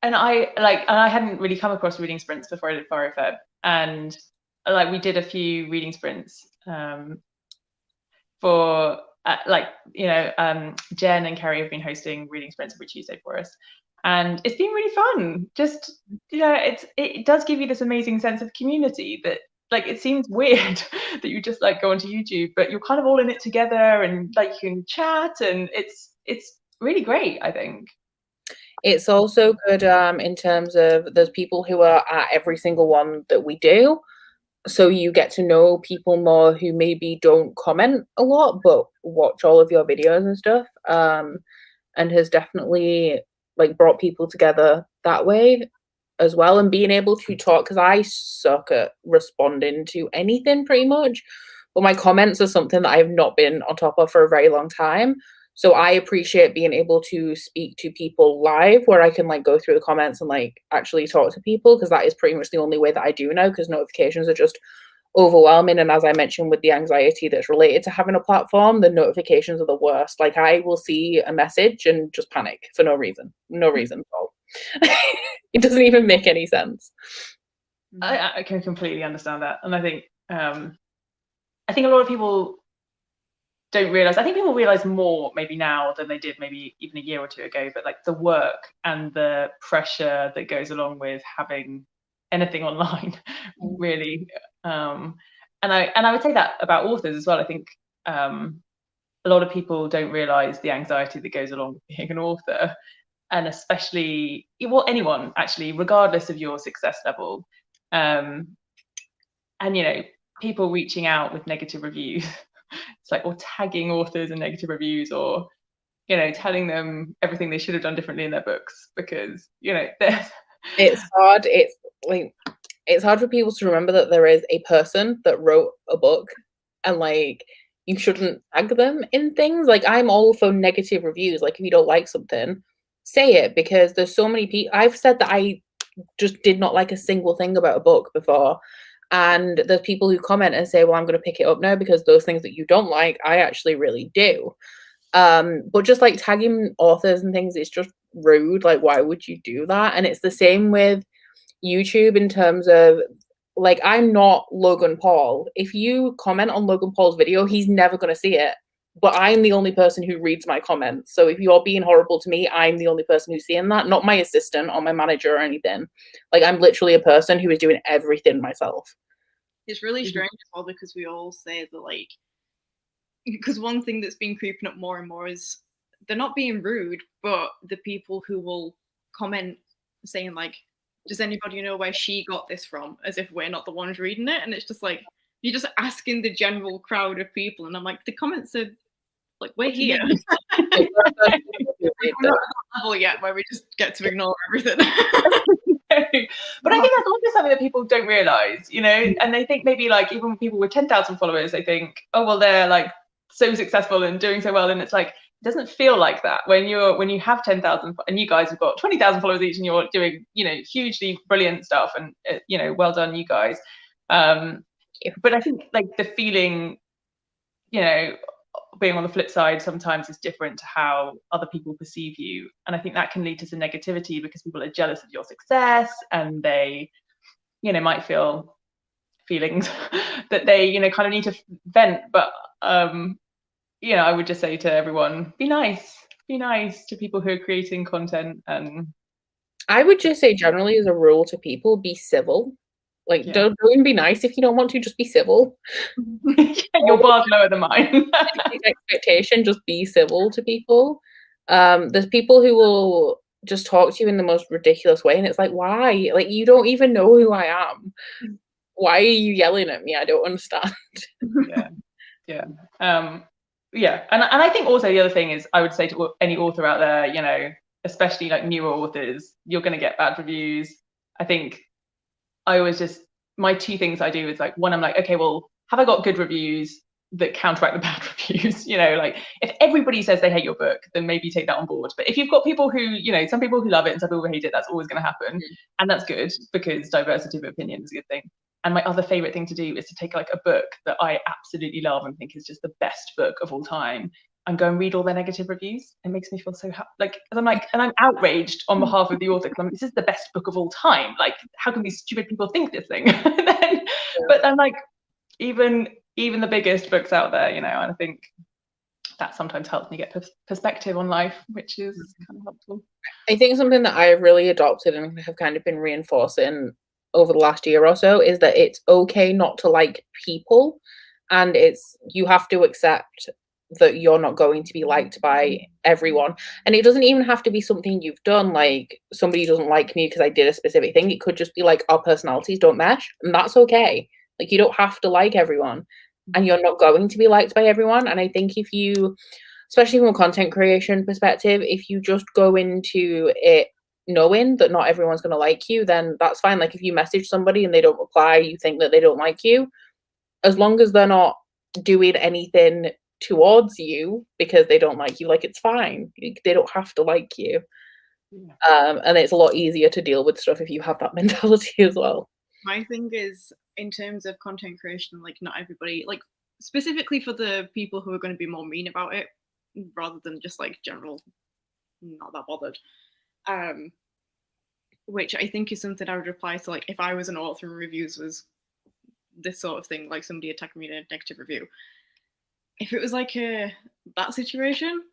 And I hadn't really come across reading sprints before I did FaRoFeb, and like we did a few reading sprints for Jen and Kerry have been hosting reading sprints every Tuesday for us, and it's been really fun. Just it does give you this amazing sense of community that, like, it seems weird that you just like go onto YouTube, but you're kind of all in it together, and like you can chat, and it's really great, I think. It's also good in terms of there's people who are at every single one that we do, so you get to know people more who maybe don't comment a lot but watch all of your videos and stuff, and has definitely like brought people together that way as well. And being able to talk, because I suck at responding to anything pretty much, but my comments are something that I've not been on top of for a very long time. So I appreciate being able to speak to people live, where I can like go through the comments and like actually talk to people, because that is pretty much the only way that I do now, because notifications are just overwhelming. And as I mentioned, with the anxiety that's related to having a platform, the notifications are the worst. Like I will see a message and just panic for no reason at all. It doesn't even make any sense. I can completely understand that, and I think a lot of people don't realize. I think people realize more maybe now than they did maybe even a year or two ago, but like the work and the pressure that goes along with having anything online, really. And I would say that about authors as well. I think a lot of people don't realize the anxiety that goes along with being an author, and especially, well, anyone actually, regardless of your success level. And people reaching out with negative reviews. It's like, or tagging authors in negative reviews, or telling them everything they should have done differently in their books, because it's hard. It's hard for people to remember that there is a person that wrote a book, and like you shouldn't tag them in things. Like, I'm all for negative reviews. Like, if you don't like something, say it, because there's so many people. I've said that I just did not like a single thing about a book before, and there's people who comment and say, well, I'm going to pick it up now because those things that you don't like, I actually really do. But just like tagging authors and things, it's just rude. Like, why would you do that? And it's the same with YouTube in terms of, like, I'm not Logan Paul. If you comment on Logan Paul's video, he's never going to see it. But I'm the only person who reads my comments. So if you're being horrible to me, I'm the only person who's seeing that, not my assistant or my manager or anything. Like, I'm literally a person who is doing everything myself. It's really strange as well, because we all say that, like, because one thing that's been creeping up more and more is they're not being rude, but the people who will comment saying, like, does anybody know where she got this from? As if we're not the ones reading it. And it's just like, you're just asking the general crowd of people. And I'm like, the comments are like, we're here. We're not at that level yet where we just get to ignore everything. But I think that's also something that people don't realize, you know, and they think maybe, like, even people with 10,000 followers, they think, oh, well, they're like so successful and doing so well. And it's like, it doesn't feel like that when you have 10,000 and you guys have got 20,000 followers each and you're doing, you know, hugely brilliant stuff, and you know, well done, you guys. But I think, like, the feeling, you know, being on the flip side sometimes is different to how other people perceive you, and I think that can lead to some negativity because people are jealous of your success, and they, you know, might feel feelings that they, you know, kind of need to vent. But you know, I would just say to everyone, be nice to people who are creating content. And I would just say, generally, as a rule to people, be civil. Like, don't even be nice if you don't want to, just be civil. Your bar's lower than mine. Expectation, just be civil to people. There's people who will just talk to you in the most ridiculous way, and it's like, why? Like, you don't even know who I am. Why are you yelling at me? I don't understand. Yeah. And I think also the other thing is, I would say to any author out there, you know, especially like newer authors, you're going to get bad reviews. I think I always just, my two things I do is, like, one, I'm like, okay, well, have I got good reviews that counteract the bad reviews? You know, like, if everybody says they hate your book, then maybe take that on board. But if you've got people who, you know, some people who love it and some people who hate it, that's always going to happen. And that's good, because diversity of opinion is a good thing. And my other favorite thing to do is to take, like, a book that I absolutely love and think is just the best book of all time, and go and read all their negative reviews. It makes me feel so happy. Like, and I'm outraged on behalf of the author, because I'm like, this is the best book of all time. Like, how can these stupid people think this thing? But I'm like, even the biggest books out there, you know, and I think that sometimes helps me get perspective on life, which is kind of helpful. I think something that I've really adopted and have kind of been reinforcing over the last year or so is that it's okay not to like people, and you have to accept that you're not going to be liked by everyone. And it doesn't even have to be something you've done, like, somebody doesn't like me because I did a specific thing. It could just be like, our personalities don't mesh, and that's okay. Like, you don't have to like everyone, and you're not going to be liked by everyone. And I think if you, especially from a content creation perspective, if you just go into it knowing that not everyone's going to like you, then that's fine. Like, if you message somebody and they don't reply, you think that they don't like you, as long as they're not doing anything towards you because they don't like you, like, it's fine. They don't have to like you. And it's a lot easier to deal with stuff if you have that mentality as well. My thing is, in terms of content creation, like, not everybody, like, specifically for the people who are going to be more mean about it rather than just, like, general not that bothered, which I think is something I would reply to, like, if I was an author and reviews was this sort of thing, like somebody attacked me in a negative review. If it was like that situation,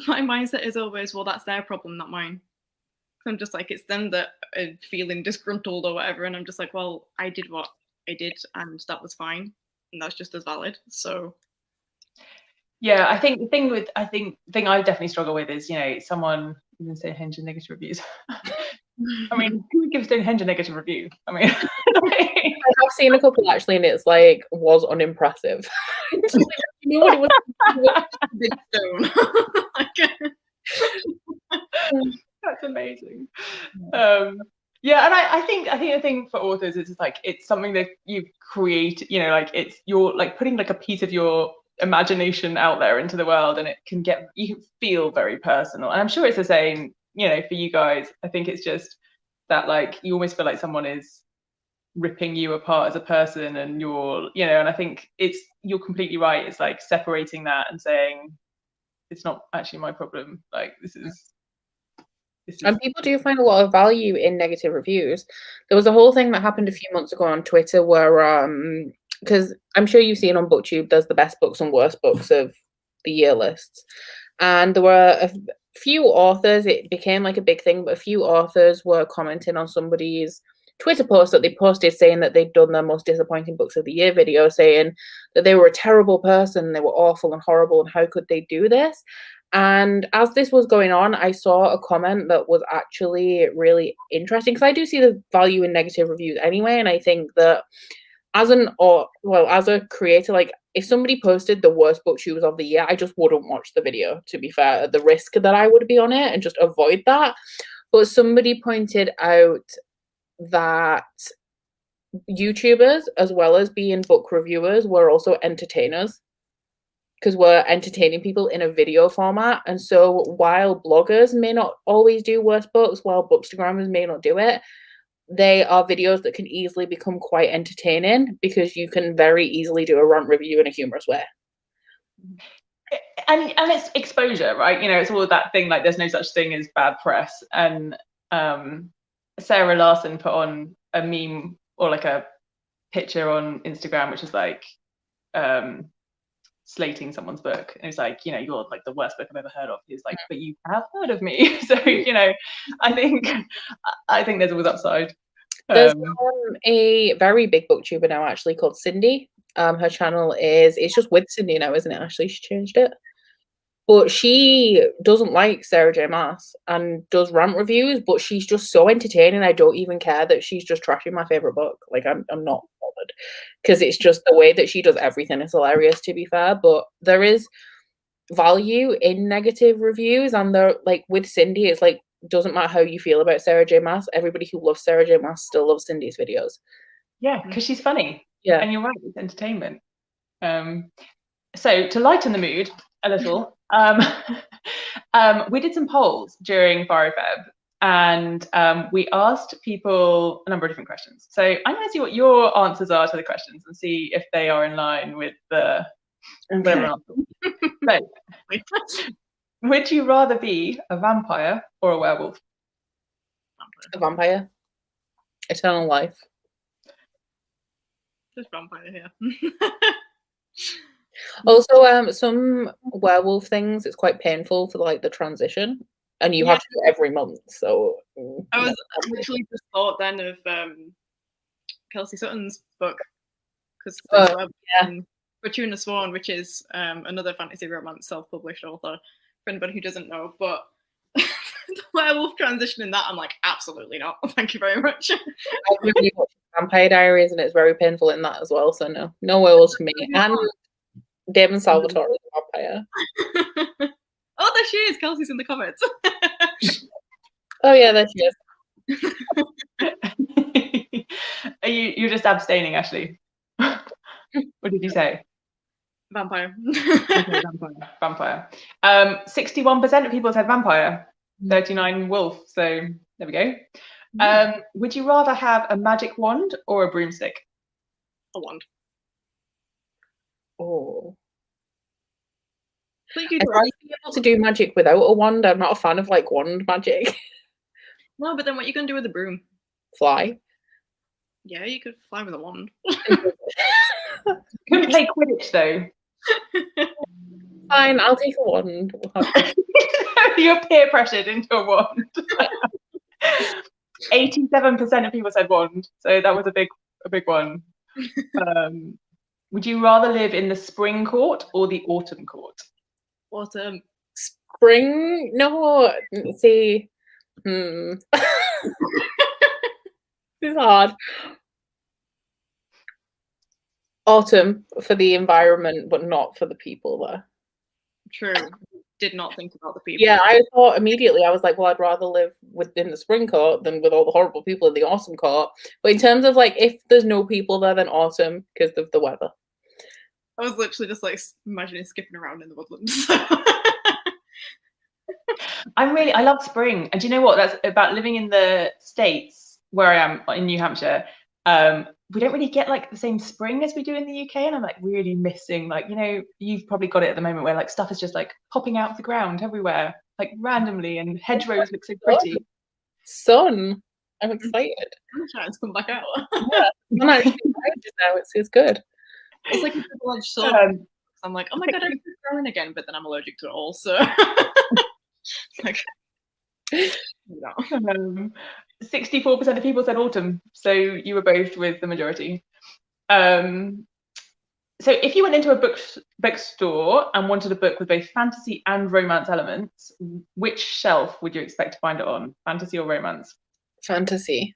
my mindset is always, well, that's their problem, not mine. I'm just like, it's them that are feeling disgruntled or whatever, and I'm just like, well, I did what I did, and that was fine, and that's just as valid. So yeah, I think the thing I definitely struggle with is, you know, someone even Stonehenge and negative reviews. I mean, who would give Stonehenge a negative review? I mean, I've seen a couple actually, and it's like, was unimpressive. You know what it was? Big stone. That's amazing. Yeah, and I think the thing for authors is like, it's something that you create, you know, like, it's you're like putting like a piece of your imagination out there into the world, and you can feel very personal. And I'm sure it's the same, for you guys. I think it's just that, like, you almost feel like someone is ripping you apart as a person, and and I think you're completely right. It's like separating that and saying it's not actually my problem. Like, this is and people do find a lot of value in negative reviews. There was a whole thing that happened a few months ago on Twitter where because I'm sure you've seen on BookTube, there's the best books and worst books of the year lists, and there were a few authors, it became like a big thing, but a few authors were commenting on somebody's Twitter post that they posted saying that they'd done their most disappointing books of the year video, saying that they were a terrible person, they were awful and horrible, and how could they do this? And as this was going on, I saw a comment that was actually really interesting, because I do see the value in negative reviews anyway, and I think that as a creator, like, if somebody posted the worst bookshoes of the year, I just wouldn't watch the video, to be fair, at the risk that I would be on it, and just avoid that. But somebody pointed out that YouTubers, as well as being book reviewers, were also entertainers, because we're entertaining people in a video format. And so while bloggers may not always do worst books, while bookstagrammers may not do it, they are videos that can easily become quite entertaining, because you can very easily do a rant review in a humorous way. And it's exposure, right? It's all that thing, like, there's no such thing as bad press. And Sarah Larson put on a meme, or like a picture on Instagram, which is like slating someone's book, and it's like, you're like the worst book I've ever heard of. He's like, but you have heard of me. So I think there's always upside. There's a very big booktuber now, actually, called Cindy. Her channel it's just with Cindy now, isn't it? Actually, she changed it. But she doesn't like Sarah J. Maas and does rant reviews, but she's just so entertaining. I don't even care that she's just trashing my favorite book. Like, I'm not bothered, because it's just the way that she does everything is hilarious, to be fair. But there is value in negative reviews, and they're like, with Cindy, it's like, doesn't matter how you feel about Sarah J. Maas, everybody who loves Sarah J. Maas still loves Cindy's videos. Yeah, because she's funny. Yeah, and you're right, it's entertainment. So to lighten the mood a little, we did some polls during FaRoFeb, and we asked people a number of different questions. So I'm going to see what your answers are to the questions and see if they are in line with the whatever answer. So, would you rather be a vampire or a werewolf? a vampire. Eternal life. Just vampire here. Also, some werewolf things, it's quite painful for like the transition, and you have to do it every month. So I literally just thought then of Kelsey Sutton's book, because Fortuna Sworn, which is another fantasy romance self-published author, for anybody who doesn't know. But the werewolf transition in that, I'm like, absolutely not. Thank you very much. I really watched Vampire Diaries, and it's very painful in that as well. So no werewolves for me. And Damon Salvatore is a vampire. Oh, there she is. Kelsey's in the comments. Oh yeah, there she is. You're just abstaining, Ashley. What did you say? Vampire. Okay, vampire. 61% of people said vampire, 39 wolf. So there we go. Would you rather have a magic wand or a broomstick? A wand. Oh. I'd like to be able to do magic without a wand. I'm not a fan of like wand magic. No, but then what are you gonna do with a broom? Fly. Yeah, you could fly with a wand. Couldn't play Quidditch though. Fine, I'll take a wand. You're peer pressured into a wand. 87% of people said wand, so that was a big one. Would you rather live in the spring court or the autumn court? Autumn. Spring? No. See. It's hard. Autumn for the environment, but not for the people there. True. Did not think about the people. Yeah, I thought immediately, I was like, well, I'd rather live within the spring court than with all the horrible people in the autumn court. But in terms of like, if there's no people there, then autumn, because of the weather. I was literally just like imagining skipping around in the woodlands. I love spring. And do you know what? That's about living in the States where I am in New Hampshire. We don't really get like the same spring as we do in the UK. And I'm like really missing, like, you know, you've probably got it at the moment where like stuff is just like popping out of the ground everywhere, like randomly, and hedgerows look so pretty. Sun. I'm excited. Sunshine's come back out. Yeah. I'm actually excited now. It's good. It's like a double-edged sword. I'm like, oh my god, I'm growing again, but then I'm allergic to it all. So, like, no. 64% of people said autumn, so you were both with the majority. So if you went into a bookstore and wanted a book with both fantasy and romance elements, which shelf would you expect to find it on? Fantasy or romance? Fantasy.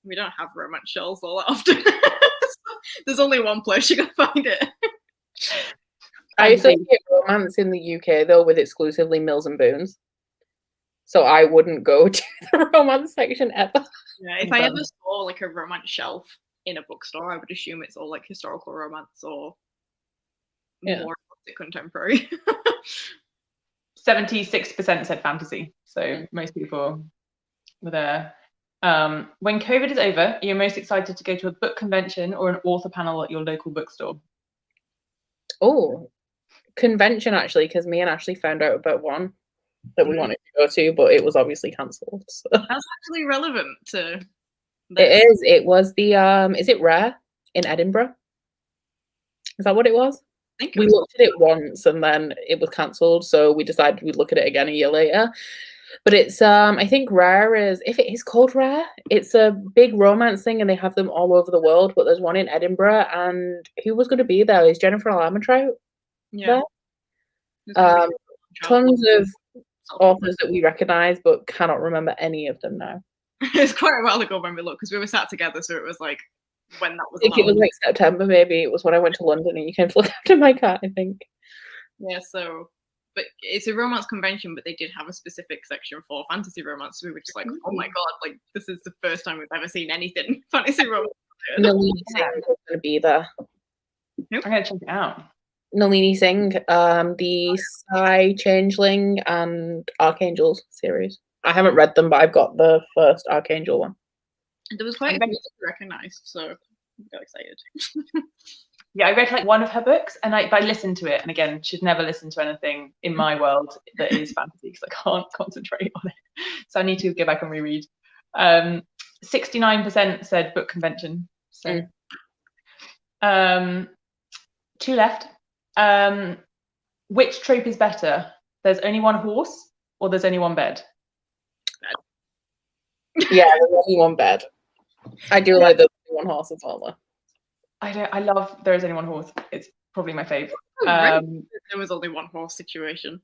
We don't have romance shelves all that often. There's only one place you can find it. I associate romance in the UK though with exclusively Mills and Boons. So I wouldn't go to the romance section ever. Yeah, if I ever saw like a romance shelf in a bookstore, I would assume it's all like historical romance or more contemporary. 76% said fantasy, so most people were there. When COVID is over, are you most excited to go to a book convention or an author panel at your local bookstore? Oh, convention actually, because me and Ashley found out about one that we wanted to go to, but it was obviously cancelled. So. That's actually relevant to this. It is. It was the is it Rare in Edinburgh? Is that what it was? I think we looked at it once and then it was cancelled, so we decided we'd look at it again a year later. But it's I think Rare is, if it is called Rare, it's a big romance thing and they have them all over the world, but there's one in Edinburgh, and who was going to be there? Is Jennifer Armentrout there? Tons of authors that we recognise but cannot remember any of them now. It's quite a while ago when we looked, because we were sat together, so it was like when that was. I think it was like September, maybe. It was when I went to London and you came to look after my cat, I think. Yeah, so, but it's a romance convention, but they did have a specific section for fantasy romance. So we were just like, oh my god, like this is the first time we've ever seen anything fantasy romance. Nalini Singh is going to be there. I'm going to check it out. Nalini Singh, the Psy Changeling and Archangels series. I haven't read them, but I've got the first Archangel one. There was quite a few recognised, so I got excited. Yeah, I read like one of her books, and I listened to it, and again, should never listen to anything in my world that is fantasy because I can't concentrate on it. So I need to go back and reread. 69% said book convention. So, two left. Which trope is better? There's only one horse, or there's only one bed? Yeah, there's only one bed. I do like the one horse as well, though. I love There Is Only One Horse. It's probably my fave. There was only one horse situation.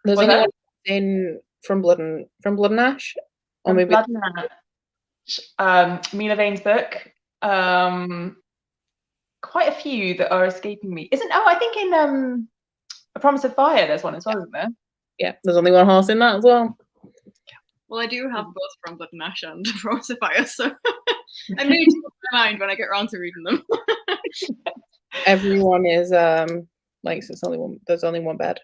There's only one in From Blood and Ash, or maybe Blood and Ash. Mila Vane's book. Quite a few that are escaping me. I think in A Promise of Fire there's one as well, isn't there? Yeah, there's only one horse in that as well. Well, I do have both From Blood and Ash and Promise of Fire, so I may change my mind when I get around to reading them. Everyone is like, so there's only one bed.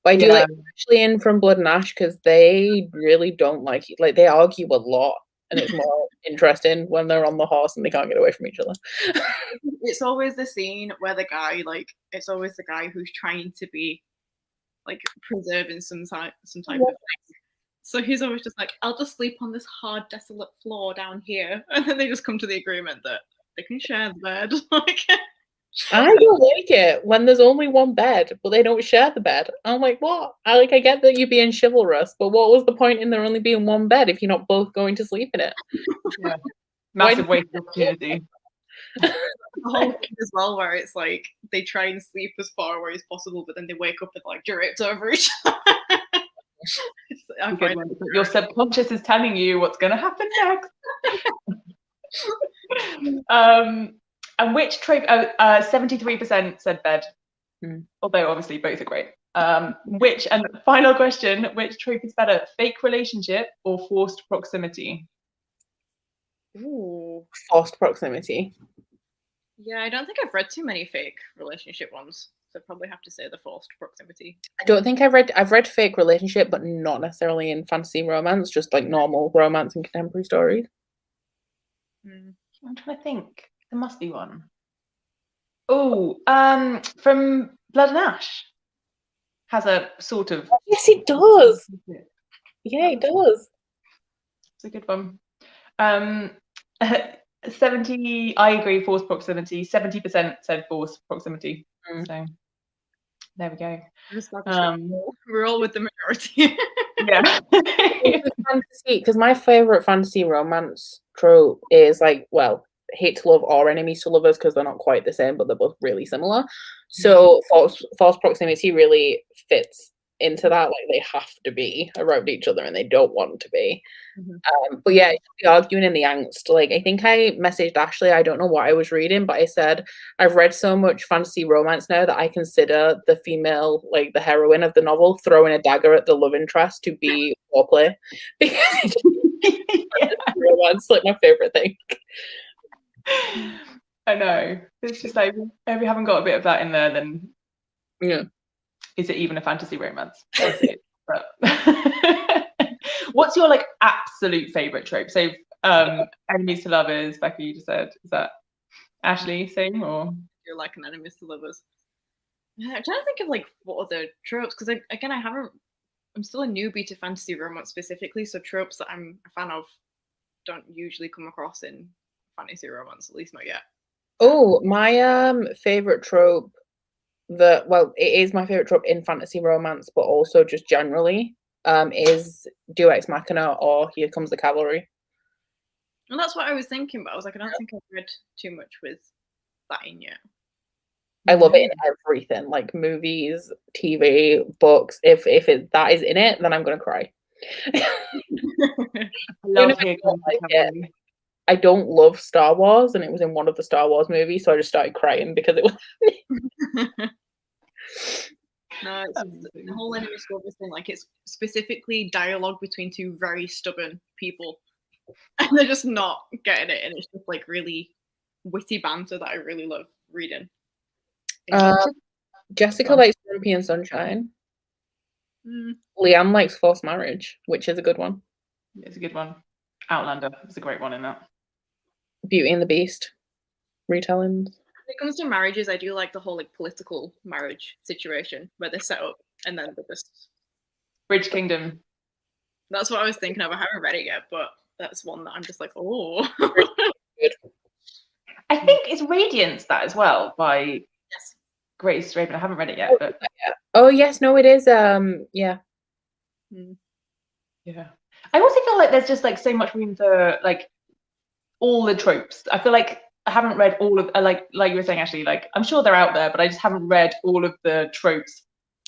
But I do like actually in From Blood and Ash, because they really don't like it. Like, they argue a lot, and it's more interesting when they're on the horse and they can't get away from each other. It's always the scene where the guy, like, it's always the guy who's trying to be like preserving some type of thing. So he's always just like, I'll just sleep on this hard, desolate floor down here. And then they just come to the agreement that they can share the bed. I don't like it when there's only one bed, but they don't share the bed. I'm like, what? I get that you're being chivalrous, but what was the point in there only being one bed if you're not both going to sleep in it? Yeah. Massive waste of opportunity. The whole thing as well, where it's like they try and sleep as far away as possible, but then they wake up and like draped over each other. Your subconscious is telling you what's going to happen next. And which trope? 73% said bed. Although obviously both are great. And final question: which trope is better, fake relationship or forced proximity? Ooh, forced proximity. Yeah, I don't think I've read too many fake relationship ones, so I'd probably have to say the forced proximity. I don't think I've read fake relationship, but not necessarily in fantasy romance, just like normal romance and contemporary stories. I'm trying to think. There must be one. Oh, from Blood and Ash has a sort of. Yes, it does. Yeah, it does. It's a good one. 70. I agree. Forced proximity. 70% said forced proximity. So there we go. We're all with the majority. Yeah. Fantasy, because my favorite fantasy romance trope is like, well, hate to love or enemies to lovers, because they're not quite the same, but they're both really similar. So false proximity really fits into that. Like, they have to be around each other and they don't want to be. But yeah, the arguing in the angst. Like, I think I messaged Ashley, I don't know what I was reading, but I said I've read so much fantasy romance now that I consider the female, like the heroine of the novel, throwing a dagger at the love interest to be foreplay. Because romance, like, my favorite thing. I know. It's just like, if we haven't got a bit of that in there, then yeah, is it even a fantasy romance? But what's your like absolute favorite trope? So enemies to lovers, Becca, you just said. Is that Ashley same, or you're like an enemies to lovers? I'm trying to think of like what other tropes, because again, I'm still a newbie to fantasy romance specifically, so tropes that I'm a fan of don't usually come across in fantasy romance, at least not yet. Oh, my favorite trope it is my favorite trope in fantasy romance, but also just generally, is Deus Ex Machina or Here Comes the Cavalry. And that's what I was thinking, but I was like, I don't think I've read too much with that in yet. I love it in everything, like movies, TV, books. If that is in it, then I'm gonna cry. I don't love Star Wars, and it was in one of the Star Wars movies, so I just started crying because it was. No, it's the whole enemies to lovers thing. Like, it's specifically dialogue between two very stubborn people, and they're just not getting it, and it's just like really witty banter that I really love reading. Jessica likes European Sunshine. Leanne likes Forced Marriage, which is a good one. It's a good one. Outlander is a great one in that. Beauty and the Beast retellings. When it comes to marriages, I do like the whole like political marriage situation where they're set up and then they're just Bridge Kingdom. That's what I was thinking of. I haven't read it yet, but that's one that I'm just like, oh. I think it's Radiance that as well by Grace Raven. I haven't read it yet, but oh yes, no, it is. Yeah. Yeah. I also feel like there's just like so much room for like all the tropes. I feel like I haven't read all of like you were saying, Ashley, like I'm sure they're out there, but I just haven't read all of the tropes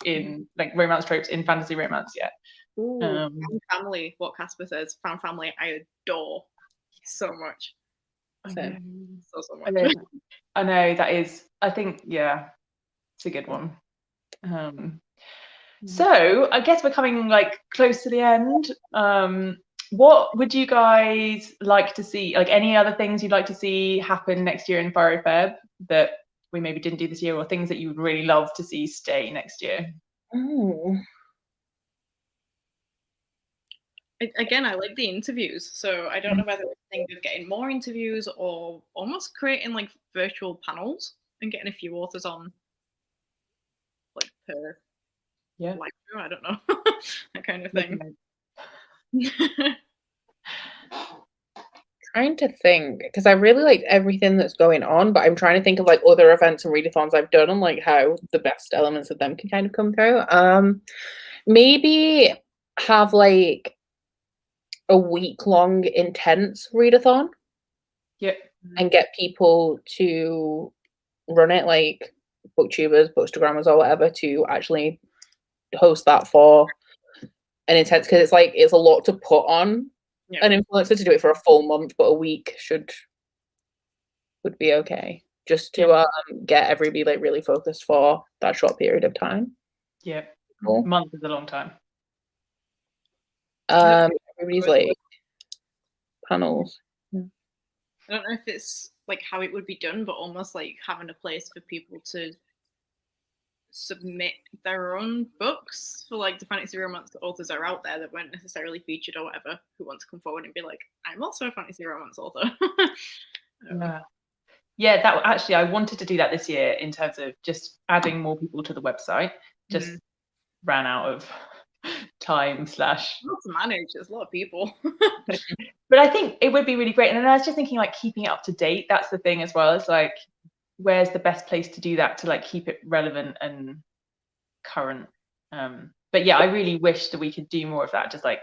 in like romance tropes in fantasy romance yet. Found family, what Casper says, found family, I adore so much. So much. I know that is, I think, yeah, it's a good one. So I guess we're coming like close to the end. What would you guys like to see? Like any other things you'd like to see happen next year in FaRoFeb that we maybe didn't do this year, or things that you would really love to see stay next year? Again, I like the interviews, so I don't know whether we think of getting more interviews or almost creating like virtual panels and getting a few authors on, like per live show. I don't know, that kind of thing. Trying to think, because I really like everything that's going on, but I'm trying to think of like other events and readathons I've done and like how the best elements of them can kind of come through. Maybe have like a week-long intense readathon. And get people to run it, like booktubers, bookstagrammers, or whatever, to actually host that for an intense, because it's a lot to put on an influencer to do it for a full month, but a week would be okay, just to get everybody like really focused for that short period of time. Cool. Month is a long time. Everybody's like panels. I don't know if it's like how it would be done, but almost like having a place for people to submit their own books for like the fantasy romance authors that are out there that weren't necessarily featured or whatever, who want to come forward and be like, I'm also a fantasy romance author. Yeah, that actually, I wanted to do that this year in terms of just adding more people to the website. Just ran out of time / Not to manage, there's a lot of people. But I think it would be really great. And then I was just thinking, like, keeping it up to date. That's the thing as well. It's like, where's the best place to do that to like keep it relevant and current? But yeah, I really wish that we could do more of that. Just like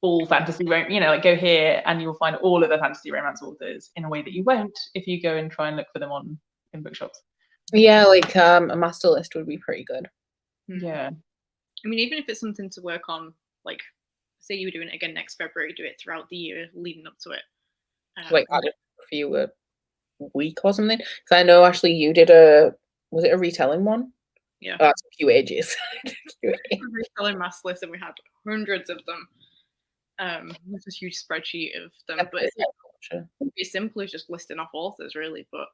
all fantasy, like go here and you'll find all of the fantasy romance authors in a way that you won't if you go and try and look for them in bookshops. Yeah, like a master list would be pretty good. Yeah. I mean, even if it's something to work on, like say you were doing it again next February, do it throughout the year leading up to it. Like add it for you a week or something. Because I know Ashley, you did was it a retelling one? Yeah. Oh, that's a few ages. Retelling master list, and we had hundreds of them. It's a huge spreadsheet of them, but it would be simple as just listing off authors, really. But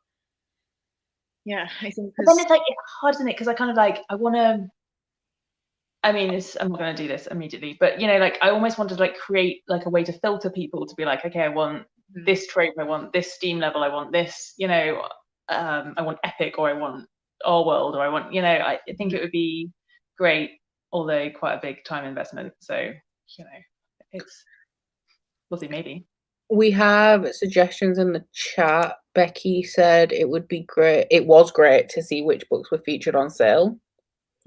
yeah, I think. But then it's like it's hard, isn't it? Because I kind of like I want to. I mean, I'm not going to do this immediately, but like I almost wanted to like create like a way to filter people to be like, okay, I want this trope, I want this steam level, I want this, I want epic, or I want all world, or I want, I think it would be great, although quite a big time investment. So, we'll see, maybe. We have suggestions in the chat. Becky said it would be great. It was great to see which books were featured on sale.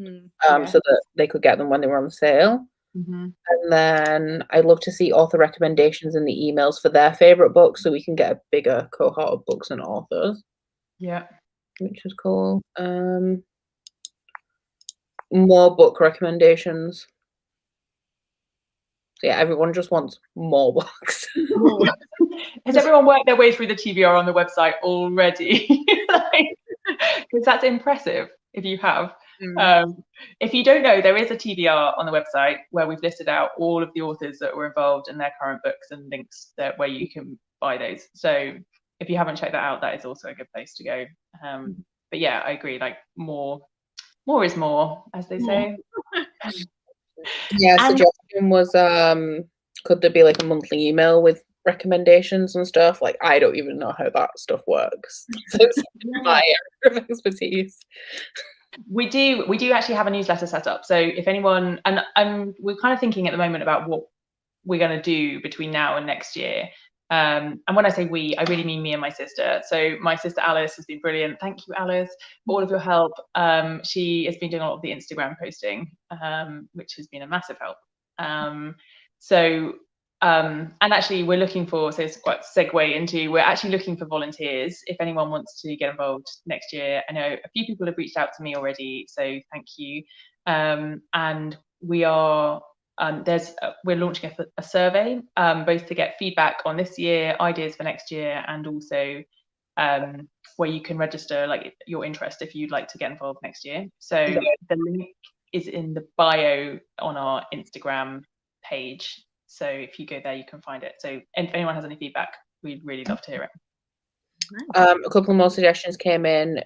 So that they could get them when they were on sale. And then I'd love to see author recommendations in the emails for their favorite books, so we can get a bigger cohort of books and authors. Yeah, which is cool. More book recommendations. So yeah, everyone just wants more books. Has everyone worked their way through the TBR on the website already? Because that's impressive if you have. If you don't know, there is a TBR on the website where we've listed out all of the authors that were involved in their current books and links where you can buy those. So if you haven't checked that out, that is also a good place to go. But yeah, I agree. Like more is more, as they say. Yeah, suggestion was could there be like a monthly email with recommendations and stuff? Like I don't even know how that stuff works. So it's my area of expertise. We do actually have a newsletter set up. So if anyone, and we're kind of thinking at the moment about what we're going to do between now and next year. And when I say we, I really mean me and my sister. So my sister Alice has been brilliant. Thank you, Alice, for all of your help. She has been doing a lot of the Instagram posting, which has been a massive help. And actually we're looking for, so it's quite a segue into, we're actually looking for volunteers if anyone wants to get involved next year. I know a few people have reached out to me already, so thank you. And we are we're launching a survey, both to get feedback on this year, ideas for next year, and also where you can register like your interest if you'd like to get involved next year. So the link is in the bio on our Instagram page. So if you go there, you can find it. So if anyone has any feedback, we'd really love to hear it. A couple more suggestions came in.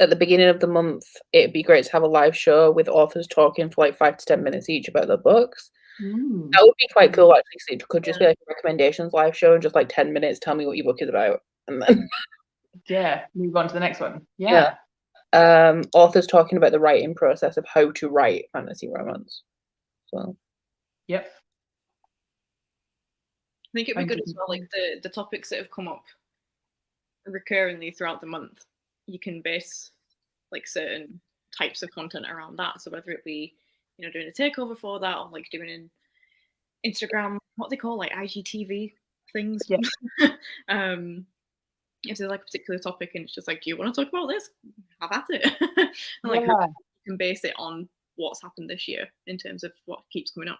At the beginning of the month, it'd be great to have a live show with authors talking for like 5 to 10 minutes each about their books. That would be quite cool, actually. So it could just be like a recommendations live show and just like 10 minutes, tell me what your book is about. And then move on to the next one. Authors talking about the writing process of how to write fantasy romance. So yep. I think it'd be good as well, like the topics that have come up recurringly throughout the month. You can base like certain types of content around that. So whether it be, doing a takeover for that, or like doing an Instagram, what they call like IGTV things. Yeah. If there's like a particular topic and it's just like, do you want to talk about this? Have at it. And like you can base it on what's happened this year in terms of what keeps coming up.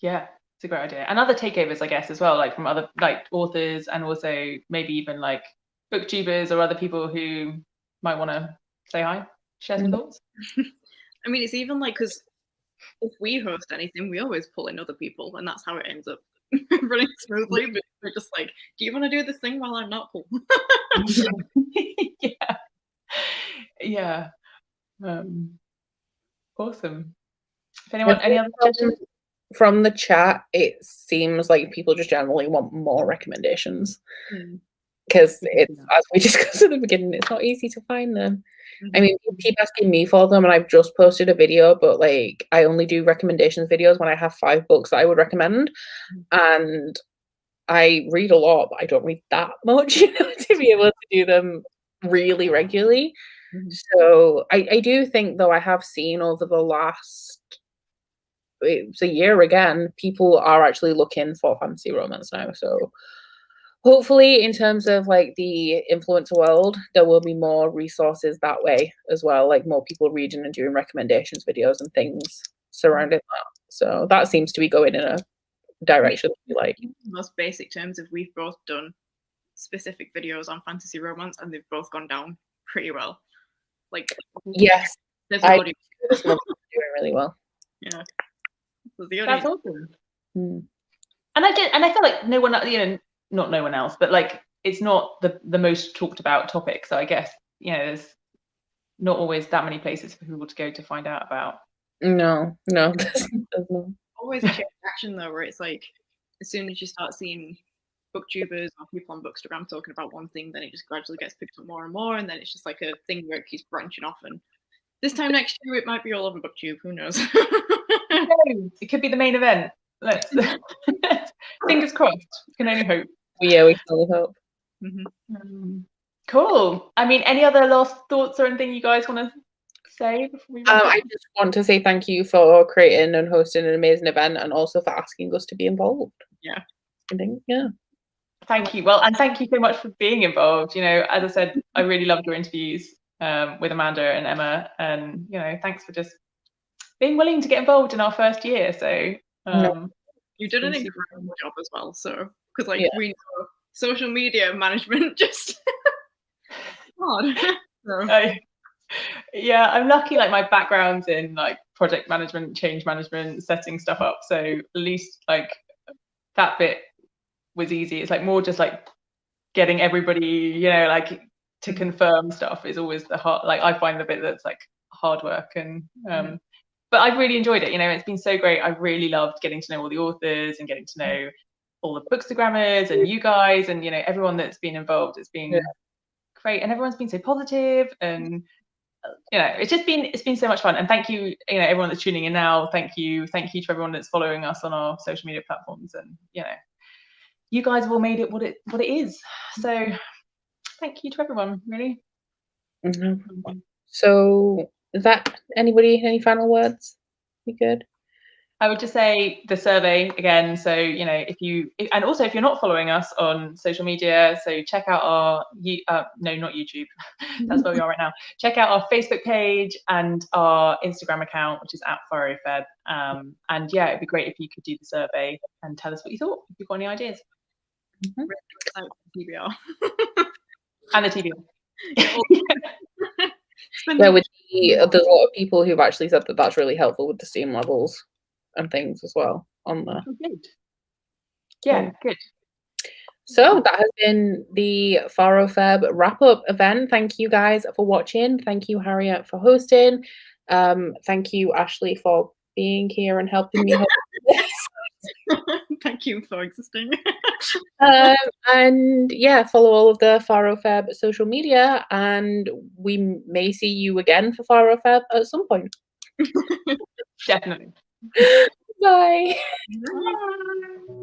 Yeah. It's a great idea. And other takeovers, I guess, as well, like from other like authors, and also maybe even like booktubers or other people who might want to say hi, share some thoughts. I mean, it's even like, because if we host anything, we always pull in other people, and that's how it ends up running smoothly, but they're just like, do you want to do this thing while I'm not cool? Yeah. Yeah. Awesome. If anyone, any other suggestions? From the chat, it seems like people just generally want more recommendations. Because it's, as we discussed at the beginning, it's not easy to find them. I mean, people keep asking me for them, and I've just posted a video, but like I only do recommendations videos when I have 5 books that I would recommend, and I read a lot, but I don't read that much, you know, to be able to do them really regularly. So I do think, though, I have seen over the last, it's a year again, people are actually looking for fantasy romance now. So hopefully, in terms of like the influencer world, there will be more resources that way as well, like more people reading and doing recommendations videos and things surrounding that. So that seems to be going in a direction we like. In the most basic terms, if we've both done specific videos on fantasy romance and they've both gone down pretty well. Like, yes, there's I doing really well. Yeah, so that's awesome. Mm. And I feel like no one, you know, not no one else, but like it's not the most talked about topic. So I guess, you know, there's not always that many places for people to go to find out about. No, there's not. Always a chain reaction though, where it's like as soon as you start seeing booktubers or people on Bookstagram talking about one thing, then it just gradually gets picked up more and more, and then it's just like a thing where it keeps branching off. And this time next year, it might be all over Booktube. Who knows? It could be the main event. Let's fingers crossed. Can only hope. Yeah, we can only hope. Cool. I mean, any other last thoughts or anything you guys want to say before we I just want to say thank you for creating and hosting an amazing event, and also for asking us to be involved. Yeah. Thank you. Well, and thank you so much for being involved. You know, as I said, I really loved your interviews with Amanda and Emma, and you know, thanks for just being willing to get involved in our first year. So you did an incredible job as well. So because like we know social media management just hard. So. Yeah, I'm lucky. Like my background's in like project management, change management, setting stuff up. So at least like that bit was easy. It's like more just like getting everybody, you know, like to confirm stuff is always the hard. Like I find the bit that's like hard work, and but I've really enjoyed it. You know, it's been so great. I've really loved getting to know all the authors and getting to know all the Bookstagrammers and you guys, and you know everyone that's been involved. It's been great, and everyone's been so positive, and you know it's been so much fun. And thank you, you know, everyone that's tuning in now. Thank you to everyone that's following us on our social media platforms, and you know, you guys have all made it what it is. So thank you to everyone, really. So is that any final words? You good? I would just say the survey again. So, you know, if you're not following us on social media, so check out our, no, not YouTube. That's where we are right now. Check out our Facebook page and our Instagram account, which is @FaRoFeb. And yeah, it'd be great if you could do the survey and tell us what you thought, if you've got any ideas. TBR. And the TBR. Yeah, there's a lot of people who've actually said that that's really helpful with the steam levels and things as well on there. Good. Yeah, good. So that has been the FaRoFeb wrap-up event. Thank you guys for watching. Thank you, Harriet, for hosting. Thank you, Ashley, for being here and helping me. Thank you for existing. And yeah, follow all of the FaRoFeb social media, and we may see you again for FaRoFeb at some point. Definitely. Bye. Bye.